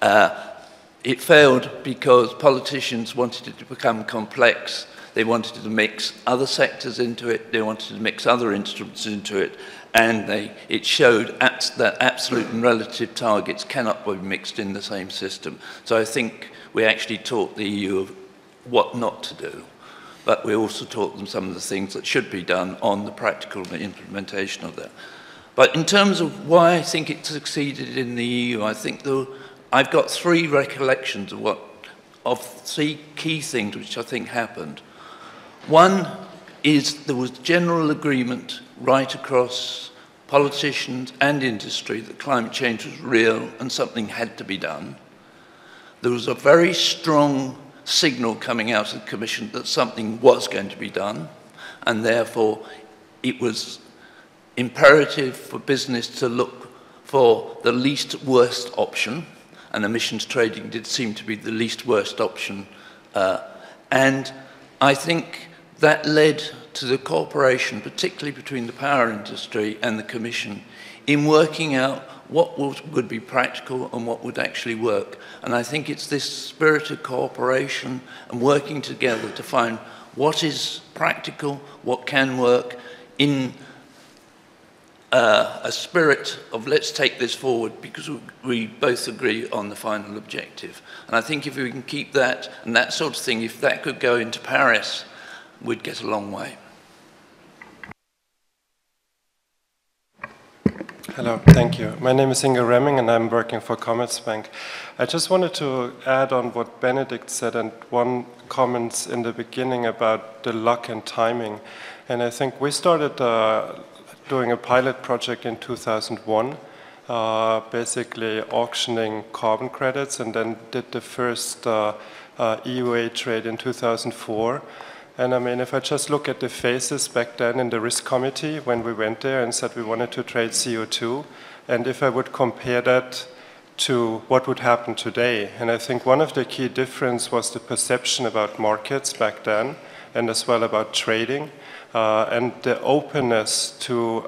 It failed because politicians wanted it to become complex. They wanted to mix other sectors into it, they wanted to mix other instruments into it, and it showed that absolute and relative targets cannot be mixed in the same system. So I think we actually taught the EU of what not to do. But we also taught them some of the things that should be done on the practical implementation of that. But in terms of why I think it succeeded in the EU, I think I've got three recollections of three key things which I think happened. One is there was general agreement right across politicians and industry that climate change was real and something had to be done. There was a very strong signal coming out of the Commission that something was going to be done, and therefore it was imperative for business to look for the least worst option, and emissions trading did seem to be the least worst option. And I think that led to the cooperation, particularly between the power industry and the Commission, in working out what would be practical and what would actually work. And I think it's this spirit of cooperation and working together to find what is practical, what can work, in a spirit of let's take this forward because we both agree on the final objective. And I think if we can keep that and that sort of thing, if that could go into Paris, we'd get a long way. Hello, thank you. My name is Inge Remming and I'm working for Commerzbank. I just wanted to add on what Benedict said and one comment in the beginning about the luck and timing. And I think we started doing a pilot project in 2001, basically auctioning carbon credits, and then did the first EUA trade in 2004. And I mean, if I just look at the faces back then in the risk committee when we went there and said we wanted to trade CO2, and if I would compare that to what would happen today, and I think one of the key differences was the perception about markets back then, and as well about trading, and the openness to,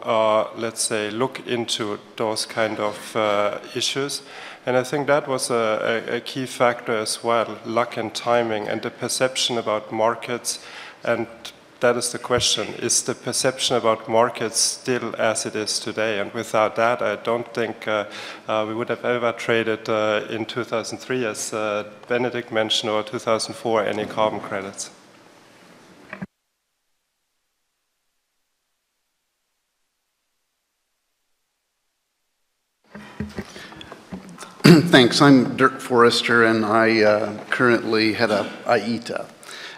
let's say, look into those kind of issues. And I think that was a key factor as well, luck and timing, and the perception about markets. And that is the question, is the perception about markets still as it is today? And without that, I don't think we would have ever traded in 2003, as Benedict mentioned, or 2004, any carbon credits. Thanks. I'm Dirk Forrester, and I currently head up IETA.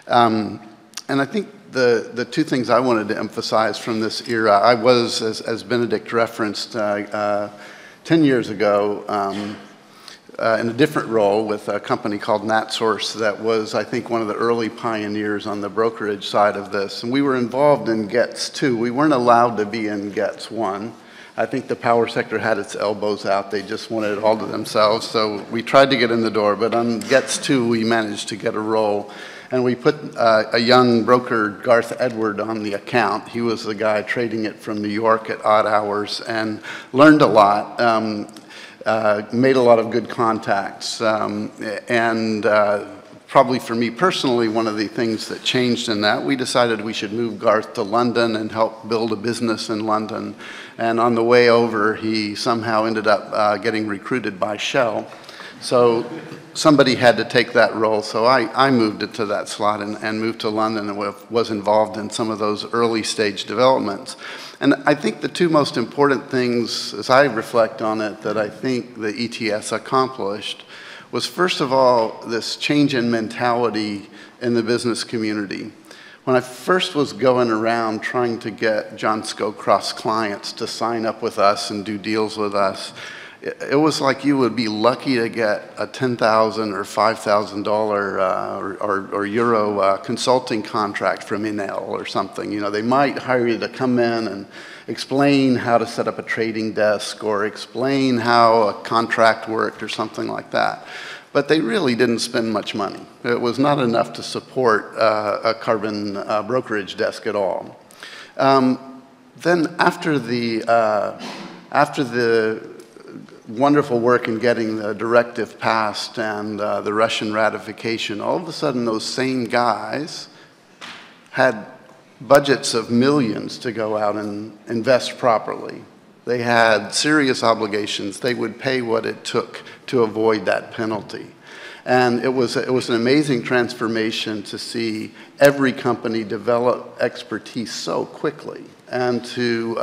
And I think the two things I wanted to emphasize from this era, I was, as Benedict referenced, 10 years ago in a different role with a company called NatSource that was, I think, one of the early pioneers on the brokerage side of this. And we were involved in GETS 2. We weren't allowed to be in GETS 1. I think the power sector had its elbows out. They just wanted it all to themselves. So we tried to get in the door, but on GETS 2, we managed to get a role. And we put a young broker, Garth Edward, on the account. He was the guy trading it from New York at odd hours and learned a lot, made a lot of good contacts. Probably for me personally, one of the things that changed in that, we decided we should move Garth to London and help build a business in London. And on the way over, he somehow ended up getting recruited by Shell. So somebody had to take that role. So I moved it to that slot and moved to London and was involved in some of those early stage developments. And I think the two most important things, as I reflect on it, that I think the ETS accomplished was, first of all, this change in mentality in the business community. When I first was going around trying to get John Scowcroft's clients to sign up with us and do deals with us, it was like you would be lucky to get a $10,000 or $5,000 or euro consulting contract from Caneill or something. You know, they might hire you to come in and explain how to set up a trading desk or explain how a contract worked or something like that. But they really didn't spend much money. It was not enough to support a carbon brokerage desk at all. Then after the wonderful work in getting the directive passed and the Russian ratification, all of a sudden those same guys had budgets of millions to go out and invest properly. They had serious obligations. They would pay what it took to avoid that penalty. And it was an amazing transformation to see every company develop expertise so quickly and to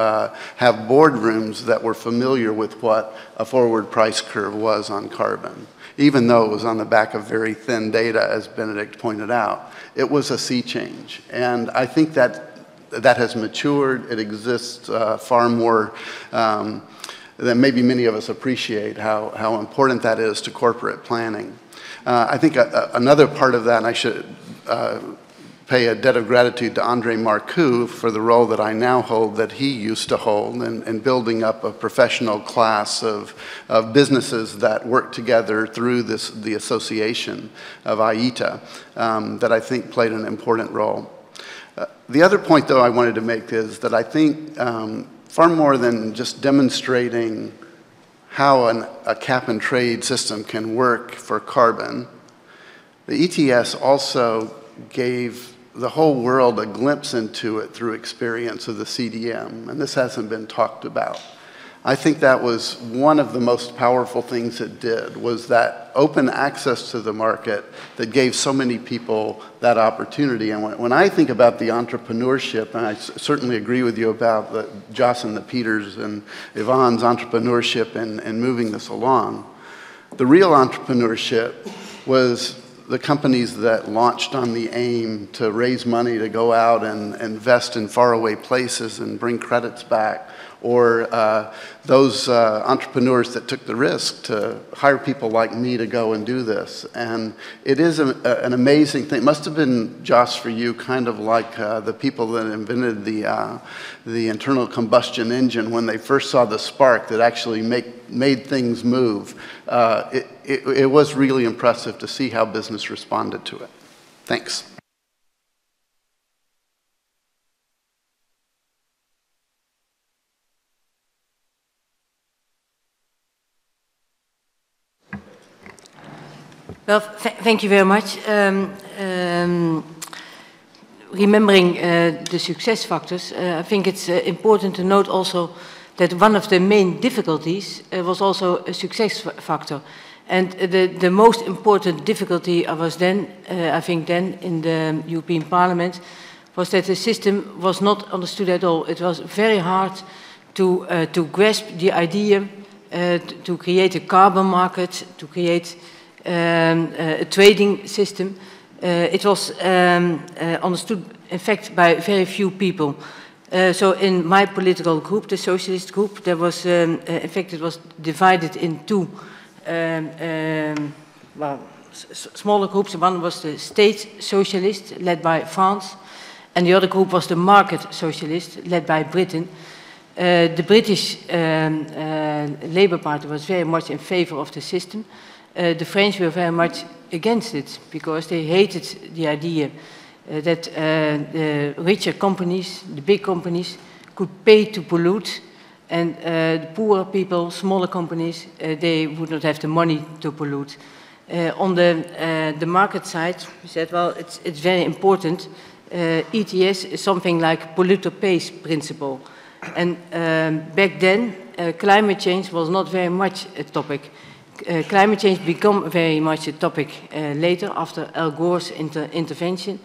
have boardrooms that were familiar with what a forward price curve was on carbon. Even though it was on the back of very thin data, as Benedict pointed out, it was a sea change. And I think that that has matured. It exists far more than maybe many of us appreciate how important that is to corporate planning. I think another part of that, and I should pay a debt of gratitude to Andre Marcoux for the role that I now hold that he used to hold in building up a professional class of businesses that work together through the association of IETA that I think played an important role. The other point, though, I wanted to make is that I think far more than just demonstrating how a cap-and-trade system can work for carbon, the ETS also gave the whole world a glimpse into it through experience of the CDM, and this hasn't been talked about. I think that was one of the most powerful things it did, was that open access to the market that gave so many people that opportunity. And when I think about the entrepreneurship, and I certainly agree with you about Joss and the Peters and Yvonne's entrepreneurship and moving this along, the real entrepreneurship was the companies that launched on the aim to raise money to go out and invest in faraway places and bring credits back, or those entrepreneurs that took the risk to hire people like me to go and do this. And it is an amazing thing. It must have been, Joss, for you, kind of like the people that invented the internal combustion engine when they first saw the spark that actually made things move. It was really impressive to see how business responded to it. Thanks. Well, thank you very much. Remembering the success factors, I think it's important to note also that one of the main difficulties was also a success factor. And the most important difficulty was then, I think then, in the European Parliament, was that the system was not understood at all. It was very hard to grasp the idea to create a carbon market, to create a trading system. It was understood, in fact, by very few people. So in my political group, the Socialist group, there was, in fact, it was divided in two smaller groups. One was the state socialist, led by France, and the other group was the market socialist, led by Britain. The British Labour Party was very much in favor of the system. The French were very much against it because they hated the idea that the richer companies, the big companies, could pay to pollute, and the poorer people, smaller companies, they would not have the money to pollute. On the market side, we said, well, it's very important. ETS is something like polluter pays principle. And back then, climate change was not very much a topic. Climate change became very much a topic later, after Al Gore's intervention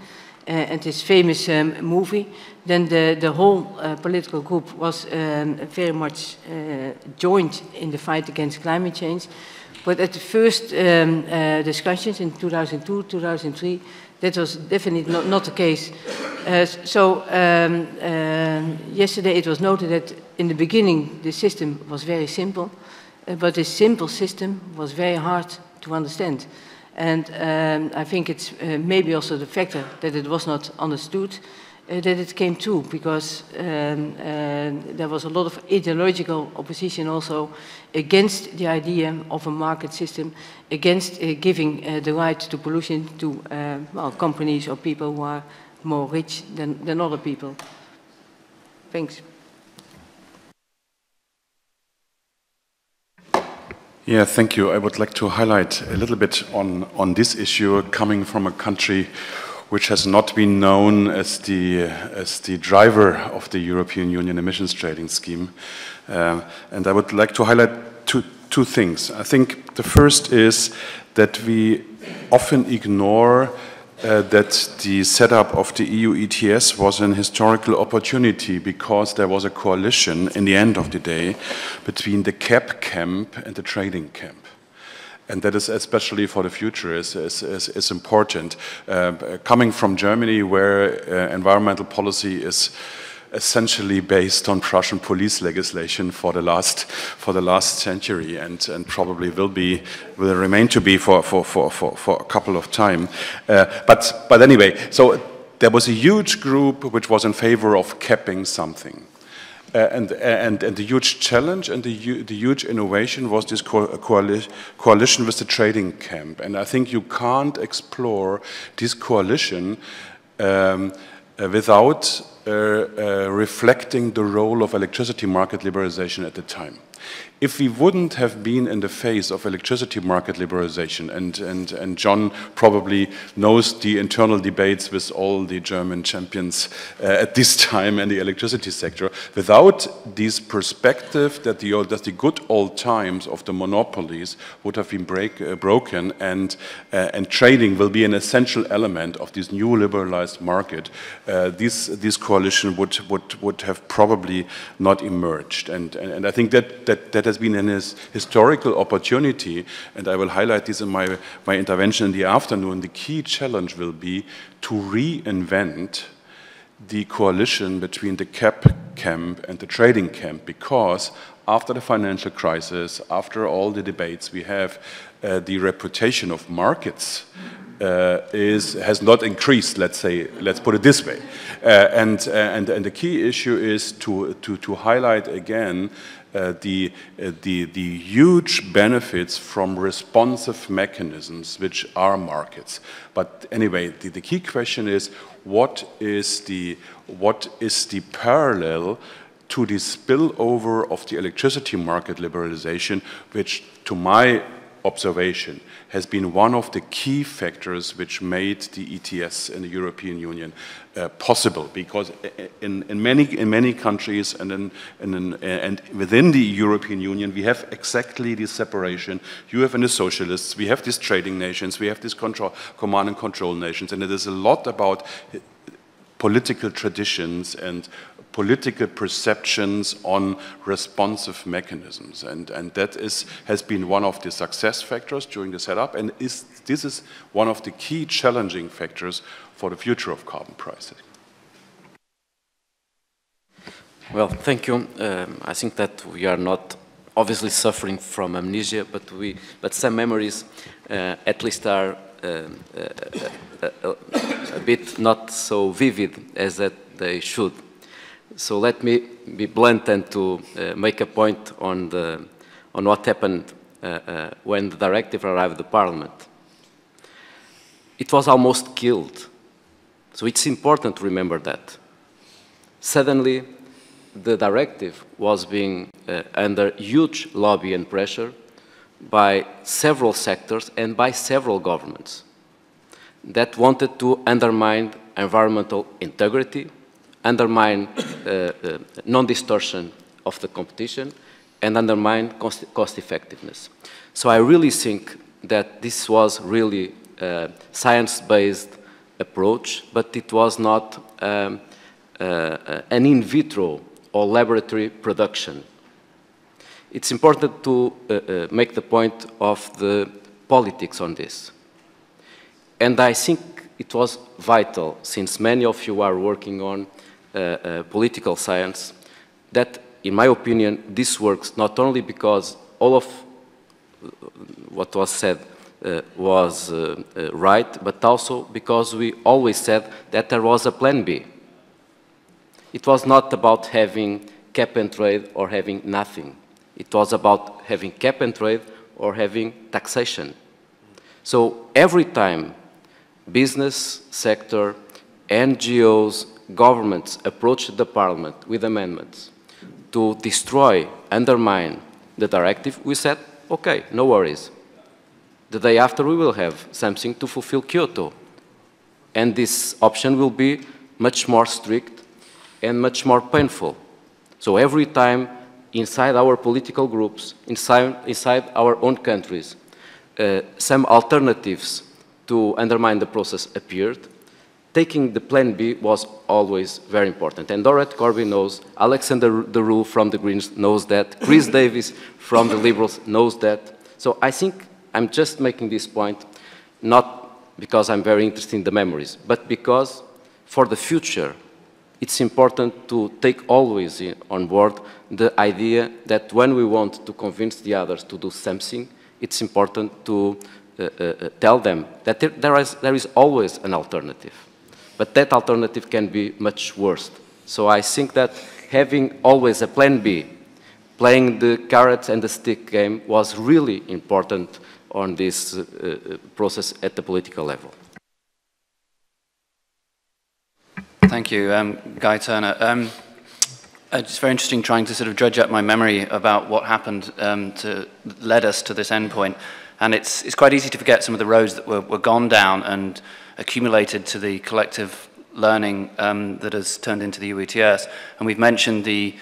and his famous movie. Then the whole political group was very much joined in the fight against climate change. But at the first discussions in 2002, 2003, that was definitely not the case. Yesterday it was noted that in the beginning the system was very simple. But this simple system was very hard to understand. And I think it's maybe also the factor that it was not understood that it came true, because there was a lot of ideological opposition also against the idea of a market system, against giving the right to pollution to companies or people who are more rich than other people. Thanks. Yeah, thank you. I would like to highlight a little bit on this issue, coming from a country which has not been known as the driver of the European Union emissions trading scheme. And I would like to highlight two things. I think the first is that we often ignore that the setup of the EU ETS was an historical opportunity, because there was a coalition in the end of the day between the cap camp and the trading camp. and that is especially for the future is important. Coming from Germany, where environmental policy is essentially based on Prussian police legislation for the last century, and probably will remain to be for a couple of time. But anyway, so there was a huge group which was in favor of capping something. And the huge challenge and the huge innovation was this coalition with the trading camp. And I think you can't explore this coalition without reflecting the role of electricity market liberalization at the time. If we wouldn't have been in the phase of electricity market liberalization, and John probably knows the internal debates with all the German champions at this time in the electricity sector, without this perspective that the good old times of the monopolies would have been broken, and trading will be an essential element of this new liberalized market, this coalition would have probably not emerged. And I think that has been an historical opportunity, and I will highlight this in my intervention in the afternoon. The key challenge will be to reinvent the coalition between the cap camp and the trading camp, because after the financial crisis, after all the debates we have, the reputation of markets has not increased, let's put it this way. And the key issue is to highlight again the huge benefits from responsive mechanisms which are markets. But anyway, the key question is what is the parallel to the spillover of the electricity market liberalization, which to my observation has been one of the key factors which made the ETS in the European Union possible, because in many countries and within the European Union we have exactly this separation. You have in the socialists, we have these trading nations, we have these command and control nations, and it is a lot about political traditions and political perceptions on responsive mechanisms, and that has been one of the success factors during the setup, and this is one of the key challenging factors for the future of carbon pricing. Well, thank you. I think that we are not obviously suffering from amnesia, but some memories at least are a bit not so vivid as that they should. So let me be blunt and to make a point on what happened when the directive arrived at the Parliament. It was almost killed. So it's important to remember that. Suddenly, the directive was being under huge lobby and pressure by several sectors and by several governments that wanted to undermine environmental integrity, undermine non-distortion of the competition, and undermine cost effectiveness. So I really think that this was really a science-based approach, but it was not an in vitro or laboratory production. It's important to make the point of the politics on this. And I think it was vital, since many of you are working on political science, that, in my opinion, this works not only because all of what was said was right, but also because we always said that there was a plan B. It was not about having cap and trade or having nothing. It was about having cap and trade or having taxation. So every time business sector, NGOs, governments approached the Parliament with amendments to destroy, undermine the directive, we said, okay, no worries. The day after we will have something to fulfill Kyoto. And this option will be much more strict and much more painful. So every time inside our political groups, inside our own countries, some alternatives to undermine the process appeared, taking the plan B was always very important. And Dorothy Corby knows, Alexander De Roo from the Greens knows that, Chris Davis from the Liberals knows that. So I think I'm just making this point, not because I'm very interested in the memories, but because for the future, it's important to take always on board the idea that when we want to convince the others to do something, it's important to tell them that there is always an alternative. But that alternative can be much worse. So I think that having always a plan B, playing the carrot and the stick game, was really important on this process at the political level. Thank you, Guy Turner. It's very interesting trying to sort of dredge up my memory about what happened led us to this endpoint. And it's quite easy to forget some of the roads that were gone down and accumulated to the collective learning that has turned into the EU ETS. And we've mentioned the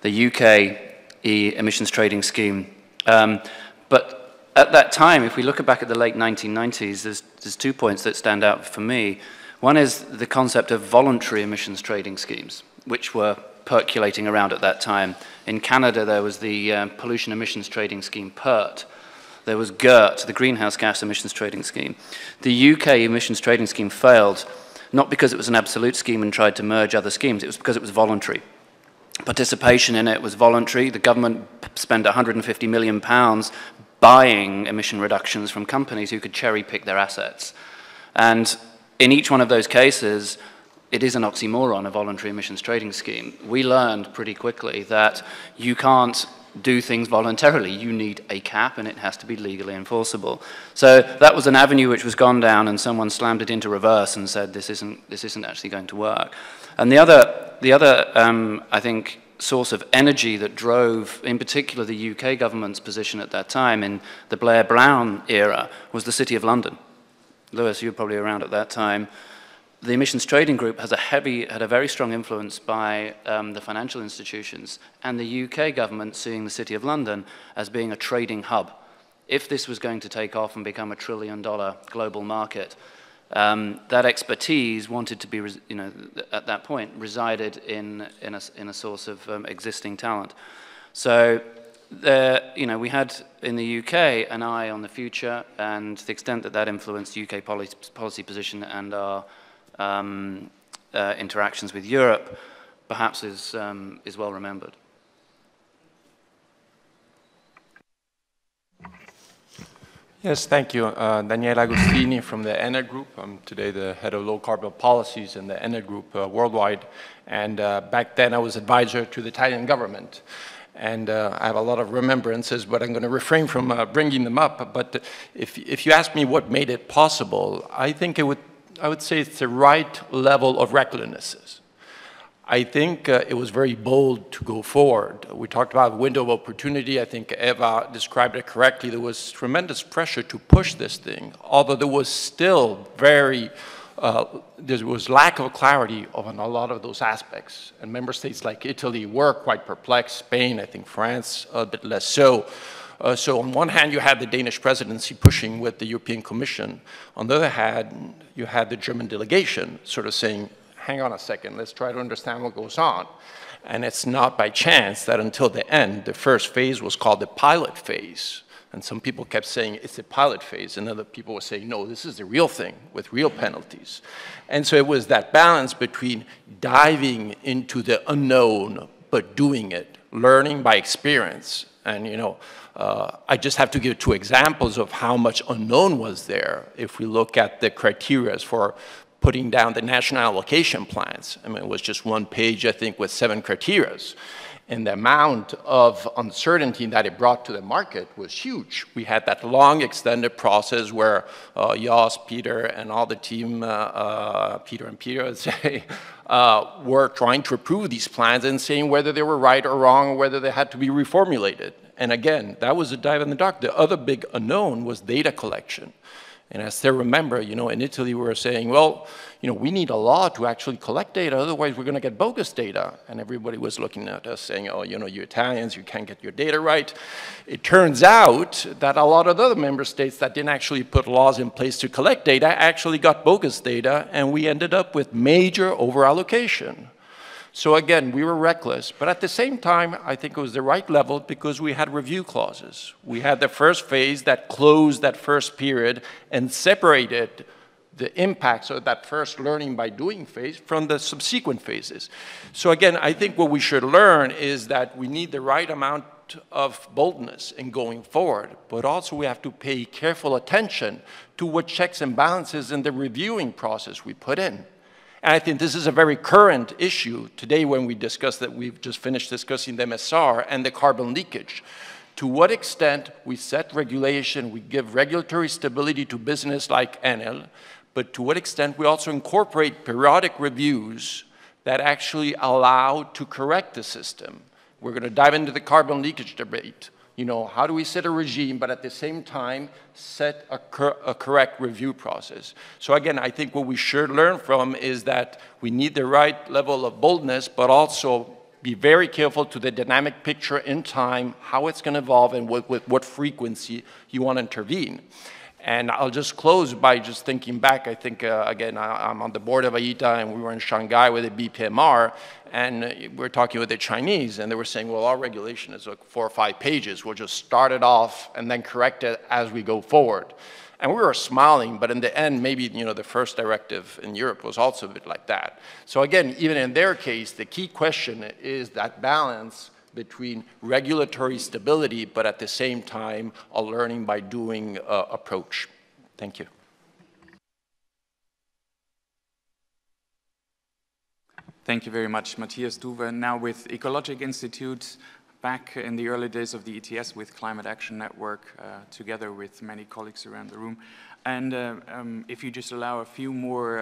UK emissions trading scheme. But at that time, if we look back at the late 1990s, there's 2 points that stand out for me. One is the concept of voluntary emissions trading schemes, which were percolating around at that time. In Canada, there was the pollution emissions trading scheme, PERT. There was GERT, the greenhouse gas emissions trading scheme. The UK emissions trading scheme failed, not because it was an absolute scheme and tried to merge other schemes, it was because it was voluntary. Participation in it was voluntary. The government spent £150 million buying emission reductions from companies who could cherry pick their assets. And in each one of those cases, it is an oxymoron, a voluntary emissions trading scheme. We learned pretty quickly that you can't do things voluntarily. You need a cap, and it has to be legally enforceable. So that was an avenue which was gone down, and someone slammed it into reverse and said, this isn't actually going to work. And the other I think, source of energy that drove, in particular, the UK government's position at that time in the Blair-Brown era was the City of London. Lewis, you were probably around at that time. The emissions trading group had a very strong influence by the financial institutions and the UK government seeing the City of London as being a trading hub. If this was going to take off and become $1 trillion global market, that expertise wanted to be, at that point, resided in a source of existing talent. So we had in the UK an eye on the future, and to the extent that that influenced UK policy position and our interactions with Europe, perhaps is well remembered. Yes, thank you. Daniele Agostini from the ENA Group. I'm today the head of low carbon policies in the ENA Group worldwide. And back then I was advisor to the Italian government. And I have a lot of remembrances, but I'm going to refrain from bringing them up. But if you ask me what made it possible, I think I would say it's the right level of recklessness. I think it was very bold to go forward. We talked about window of opportunity. I think Eva described it correctly. There was tremendous pressure to push this thing, although there was still there was lack of clarity on a lot of those aspects. And member states like Italy were quite perplexed. Spain, I think France, a bit less so. So on one hand, you had the Danish presidency pushing with the European Commission. On the other hand, you had the German delegation sort of saying, hang on a second, let's try to understand what goes on. And it's not by chance that until the end, the first phase was called the pilot phase. And some people kept saying it's a pilot phase, and other people were saying, no, this is the real thing with real penalties. And so it was that balance between diving into the unknown, but doing it, learning by experience. And I just have to give 2 examples of how much unknown was there. If we look at the criteria for putting down the national allocation plans, I mean, it was just 1 page, I think, with 7 criteria. And the amount of uncertainty that it brought to the market was huge. We had that long, extended process where Jos, Peter, and all the team, Peter, I'd say, were trying to approve these plans and saying whether they were right or wrong, or whether they had to be reformulated. And again, that was a dive in the dark. The other big unknown was data collection. And I still remember, in Italy we were saying, well, we need a law to actually collect data, otherwise we're going to get bogus data. And everybody was looking at us saying, oh, you Italians, you can't get your data right. It turns out that a lot of other member states that didn't actually put laws in place to collect data actually got bogus data, and we ended up with major overallocation. So again, we were reckless, but at the same time, I think it was the right level because we had review clauses. We had the first phase that closed that first period and separated the impacts of that first learning by doing phase from the subsequent phases. So again, I think what we should learn is that we need the right amount of boldness in going forward, but also we have to pay careful attention to what checks and balances in the reviewing process we put in. And I think this is a very current issue today when we discuss that we've just finished discussing the MSR and the carbon leakage. To what extent we set regulation, we give regulatory stability to business like Caneill, but to what extent we also incorporate periodic reviews that actually allow to correct the system. We're going to dive into the carbon leakage debate. You know, how do we set a regime, but at the same time set a correct review process? So again, I think what we should learn from is that we need the right level of boldness, but also be very careful to the dynamic picture in time, how it's going to evolve, and with what frequency you want to intervene. And I'll just close by just thinking back. I think, again, I'm on the board of AITA, and we were in Shanghai with the BPMR, and we were talking with the Chinese, and they were saying, well, our regulation is like 4 or 5 pages. We'll just start it off and then correct it as we go forward. And we were smiling, but in the end, maybe, you know, the first directive in Europe was also a bit like that. So again, even in their case, the key question is that balance between regulatory stability, but at the same time, a learning by doing approach. Thank you. Thank you very much, Matthias Duwe. Now with Ecologic Institute, back in the early days of the ETS with Climate Action Network, together with many colleagues around the room. And if you just allow a few more,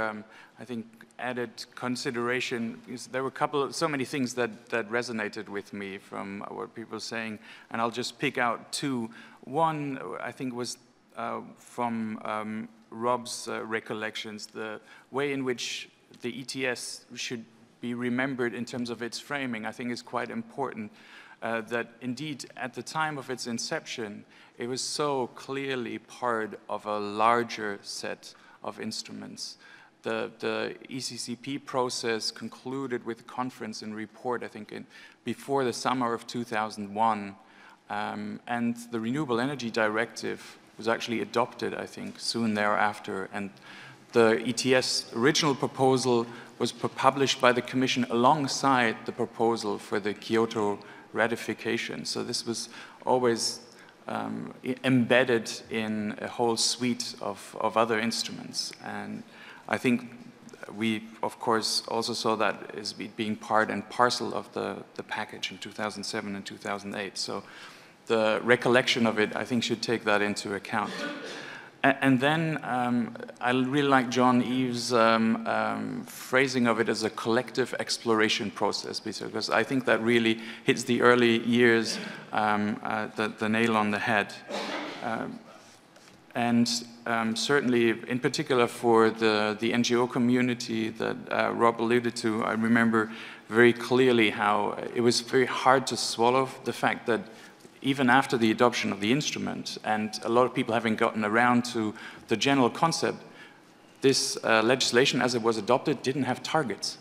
I think, added consideration, because there were so many things that resonated with me from what people were saying, and I'll just pick out 2. One, I think, was from Rob's recollections, the way in which the ETS should be remembered in terms of its framing, I think is quite important. That indeed, at the time of its inception, it was so clearly part of a larger set of instruments. The ECCP process concluded with a conference and report, I think, before the summer of 2001, and the Renewable Energy Directive was actually adopted, I think, soon thereafter, and the ETS original proposal was published by the Commission alongside the proposal for the Kyoto ratification. So this was always embedded in a whole suite of other instruments. And I think we, of course, also saw that as being part and parcel of the package in 2007 and 2008. So the recollection of it, I think, should take that into account. And then I really like Jean-Yves' phrasing of it as a collective exploration process, because I think that really hits the early years the nail on the head. And certainly, in particular for the NGO community that Rob alluded to, I remember very clearly how it was very hard to swallow the fact that even after the adoption of the instrument, and a lot of people having gotten around to the general concept, this legislation as it was adopted didn't have targets.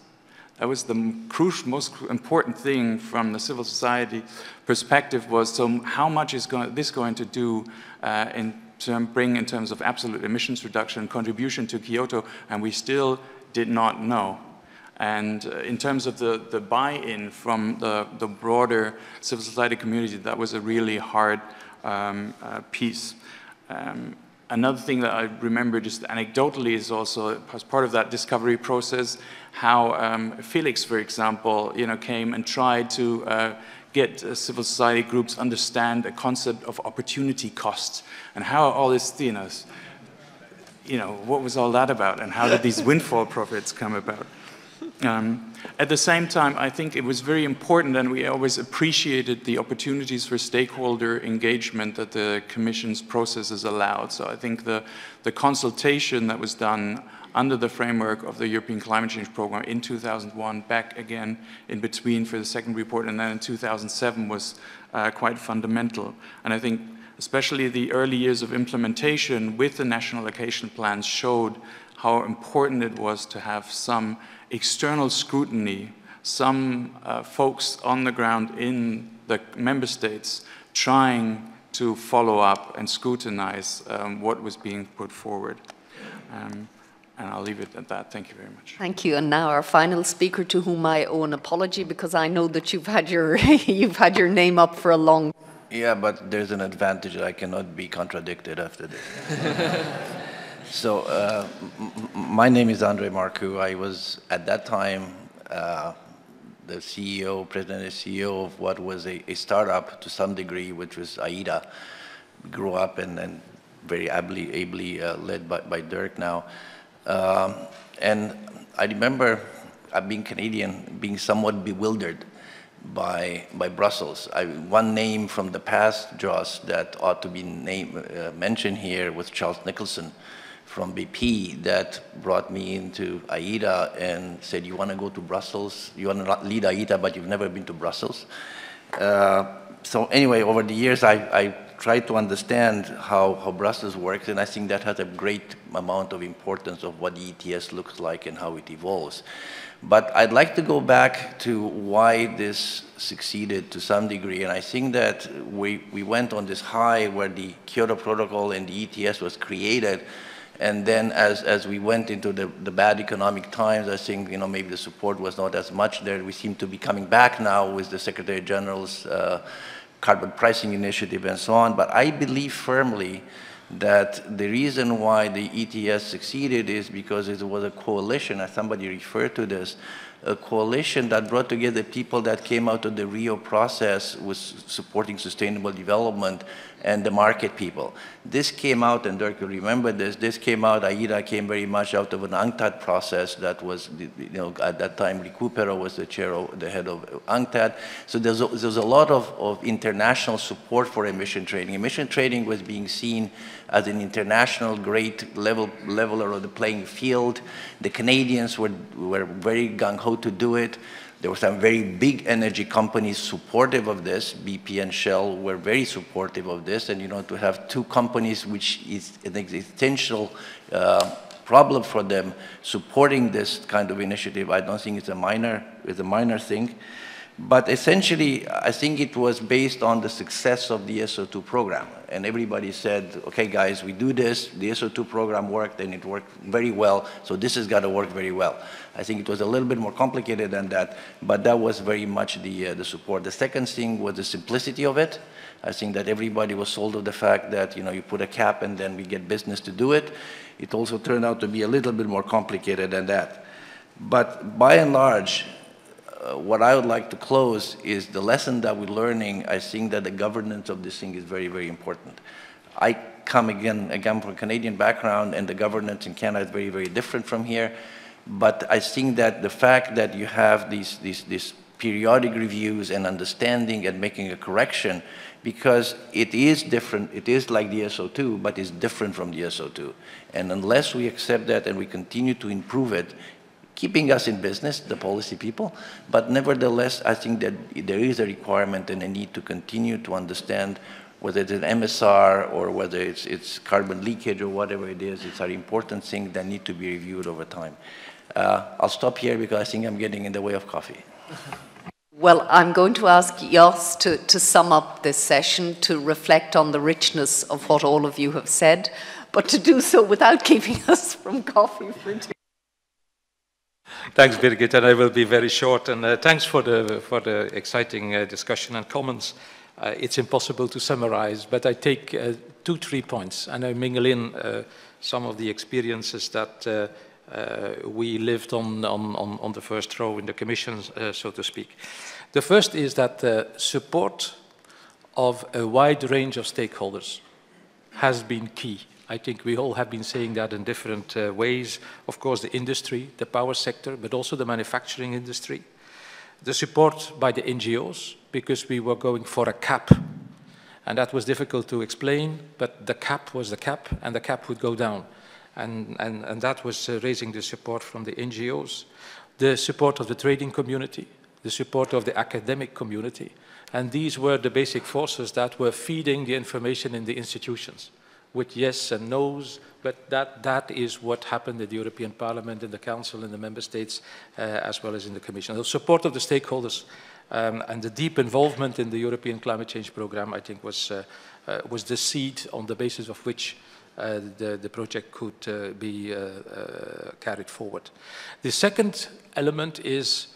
That was the most important thing from the civil society perspective was, so how much is this going to do bring in terms of absolute emissions reduction contribution to Kyoto, and we still did not know. And in terms of the buy-in from the broader civil society community, that was a really hard piece. Another thing that I remember just anecdotally is also, as part of that discovery process, how Felix, for example, came and tried to get civil society groups understand a concept of opportunity costs and how all this, what was all that about, and how did these windfall profits come about? At the same time, I think it was very important, and we always appreciated the opportunities for stakeholder engagement that the Commission's processes allowed. So I think the consultation that was done under the framework of the European Climate Change Programme in 2001, back again in between for the second report, and then in 2007 was quite fundamental. And I think especially the early years of implementation with the national allocation plans showed how important it was to have some external scrutiny some folks on the ground in the member states trying to follow up and scrutinize what was being put forward. And I'll leave it at that. Thank you very much. Thank you. And now our final speaker, to whom I owe an apology, because I know that you've had your you've had your name up for a long. Yeah, but there's an advantage. I cannot be contradicted after this. So my name is Andre Marcoux. I was at that time the CEO, president and CEO of what was a startup to some degree, which was AIDA. Grew up and very ably led by Dirk now. And I remember, being Canadian, being somewhat bewildered by Brussels. One name from the past, Joss, that ought to be mentioned here was Charles Nicholson from BP, that brought me into AIDA and said, you want to go to Brussels? You want to lead AIDA, but you've never been to Brussels? So anyway, over the years, I tried to understand how Brussels works, and I think that has a great amount of importance of what the ETS looks like and how it evolves. But I'd like to go back to why this succeeded to some degree, and I think that we went on this high where the Kyoto Protocol and the ETS was created, and then as we went into the bad economic times, I think, you know, maybe the support was not as much there. We seem to be coming back now with the Secretary General's carbon pricing initiative and so on. But I believe firmly that the reason why the ETS succeeded is because it was a coalition, as somebody referred to this, a coalition that brought together people that came out of the Rio process with supporting sustainable development and the market people. This came out, and Dirk will remember this came out, AIDA came very much out of an UNCTAD process that was, you know, at that time, Recupero was the head of UNCTAD. So there's a lot of international support for emission trading. Emission trading was being seen as an international great leveler of the playing field. The Canadians were very gung-ho to do it. There were some very big energy companies supportive of this. BP and Shell were very supportive of this. And, you know, to have two companies, which is an existential problem for them, supporting this kind of initiative, I don't think it's a minor thing. But essentially, I think it was based on the success of the SO2 program. And everybody said, okay, guys, we do this. The SO2 program worked, and it worked very well. So this has got to work very well. I think it was a little bit more complicated than that, but that was very much the support. The second thing was the simplicity of it. I think that everybody was sold of the fact that, you know, you put a cap and then we get business to do it. It also turned out to be a little bit more complicated than that. But by and large, what I would like to close is the lesson that we're learning. I think that the governance of this thing is very, very important. I come again from a Canadian background, and the governance in Canada is very, very different from here. But I think that the fact that you have these periodic reviews and understanding and making a correction, because it is different, it is like the SO2, but it's different from the SO2. And unless we accept that and we continue to improve it, keeping us in business, the policy people, but nevertheless, I think that there is a requirement and a need to continue to understand whether it's an MSR or whether it's carbon leakage or whatever it is. It's an important thing that need to be reviewed over time. I'll stop here because I think I'm getting in the way of coffee. Well, I'm going to ask Jos to sum up this session, to reflect on the richness of what all of you have said, but to do so without keeping us from coffee for tea. Thanks, Birgit, and I will be very short. And thanks for the exciting discussion and comments. It's impossible to summarize, but I take 2-3 points, and I mingle in some of the experiences that we lived on the first row in the Commission, so to speak. The first is that support of a wide range of stakeholders has been key. I think we all have been saying that in different ways. Of course, the industry, the power sector, but also the manufacturing industry. The support by the NGOs, because we were going for a cap. And that was difficult to explain, but the cap was the cap, and the cap would go down. And that was raising the support from the NGOs, the support of the trading community, the support of the academic community. And these were the basic forces that were feeding the information in the institutions. with yes and no's, but that is what happened in the European Parliament, in the Council, in the Member States, as well as in the Commission. The support of the stakeholders and the deep involvement in the European Climate Change Programme, I think, was the seed on the basis of which the project could be carried forward. The second element is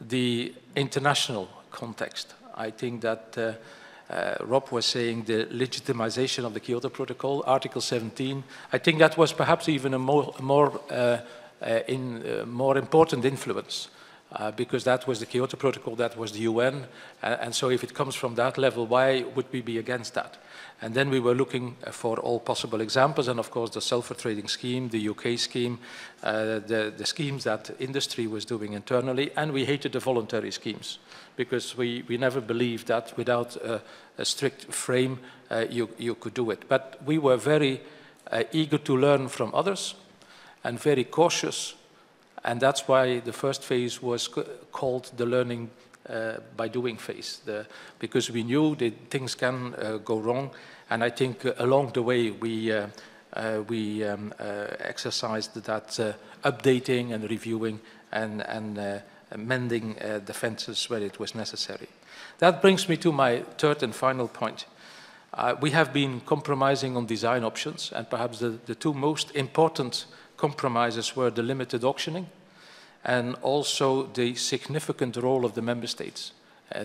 the international context. I think that Rob was saying the legitimization of the Kyoto Protocol, Article 17. I think that was perhaps even a more important influence because that was the Kyoto Protocol, that was the UN, and so if it comes from that level, why would we be against that? And then we were looking for all possible examples, and of course the sulfur trading scheme, the UK scheme, the schemes that industry was doing internally, and we hated the voluntary schemes because we never believed that without a strict frame you could do it. But we were very eager to learn from others and very cautious, and that's why the first phase was called the learning by doing phase, because we knew that things can go wrong, and I think along the way we exercised that updating and reviewing and mending the fences where it was necessary. That brings me to my third and final point. We have been compromising on design options, and perhaps the two most important compromises were the limited auctioning and also the significant role of the member states.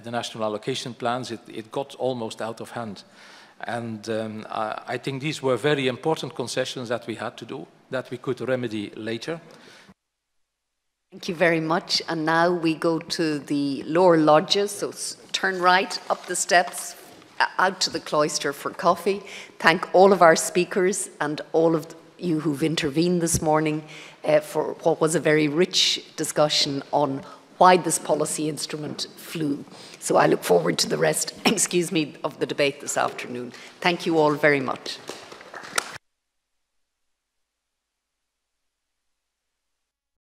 The national allocation plans, it got almost out of hand. And I think these were very important concessions that we had to do, that we could remedy later. Thank you very much. And now we go to the lower lodges. So turn right up the steps, out to the cloister for coffee. Thank all of our speakers and all of you who've intervened this morning for what was a very rich discussion on why this policy instrument flew. So I look forward to the rest, excuse me, of the debate this afternoon. Thank you all very much.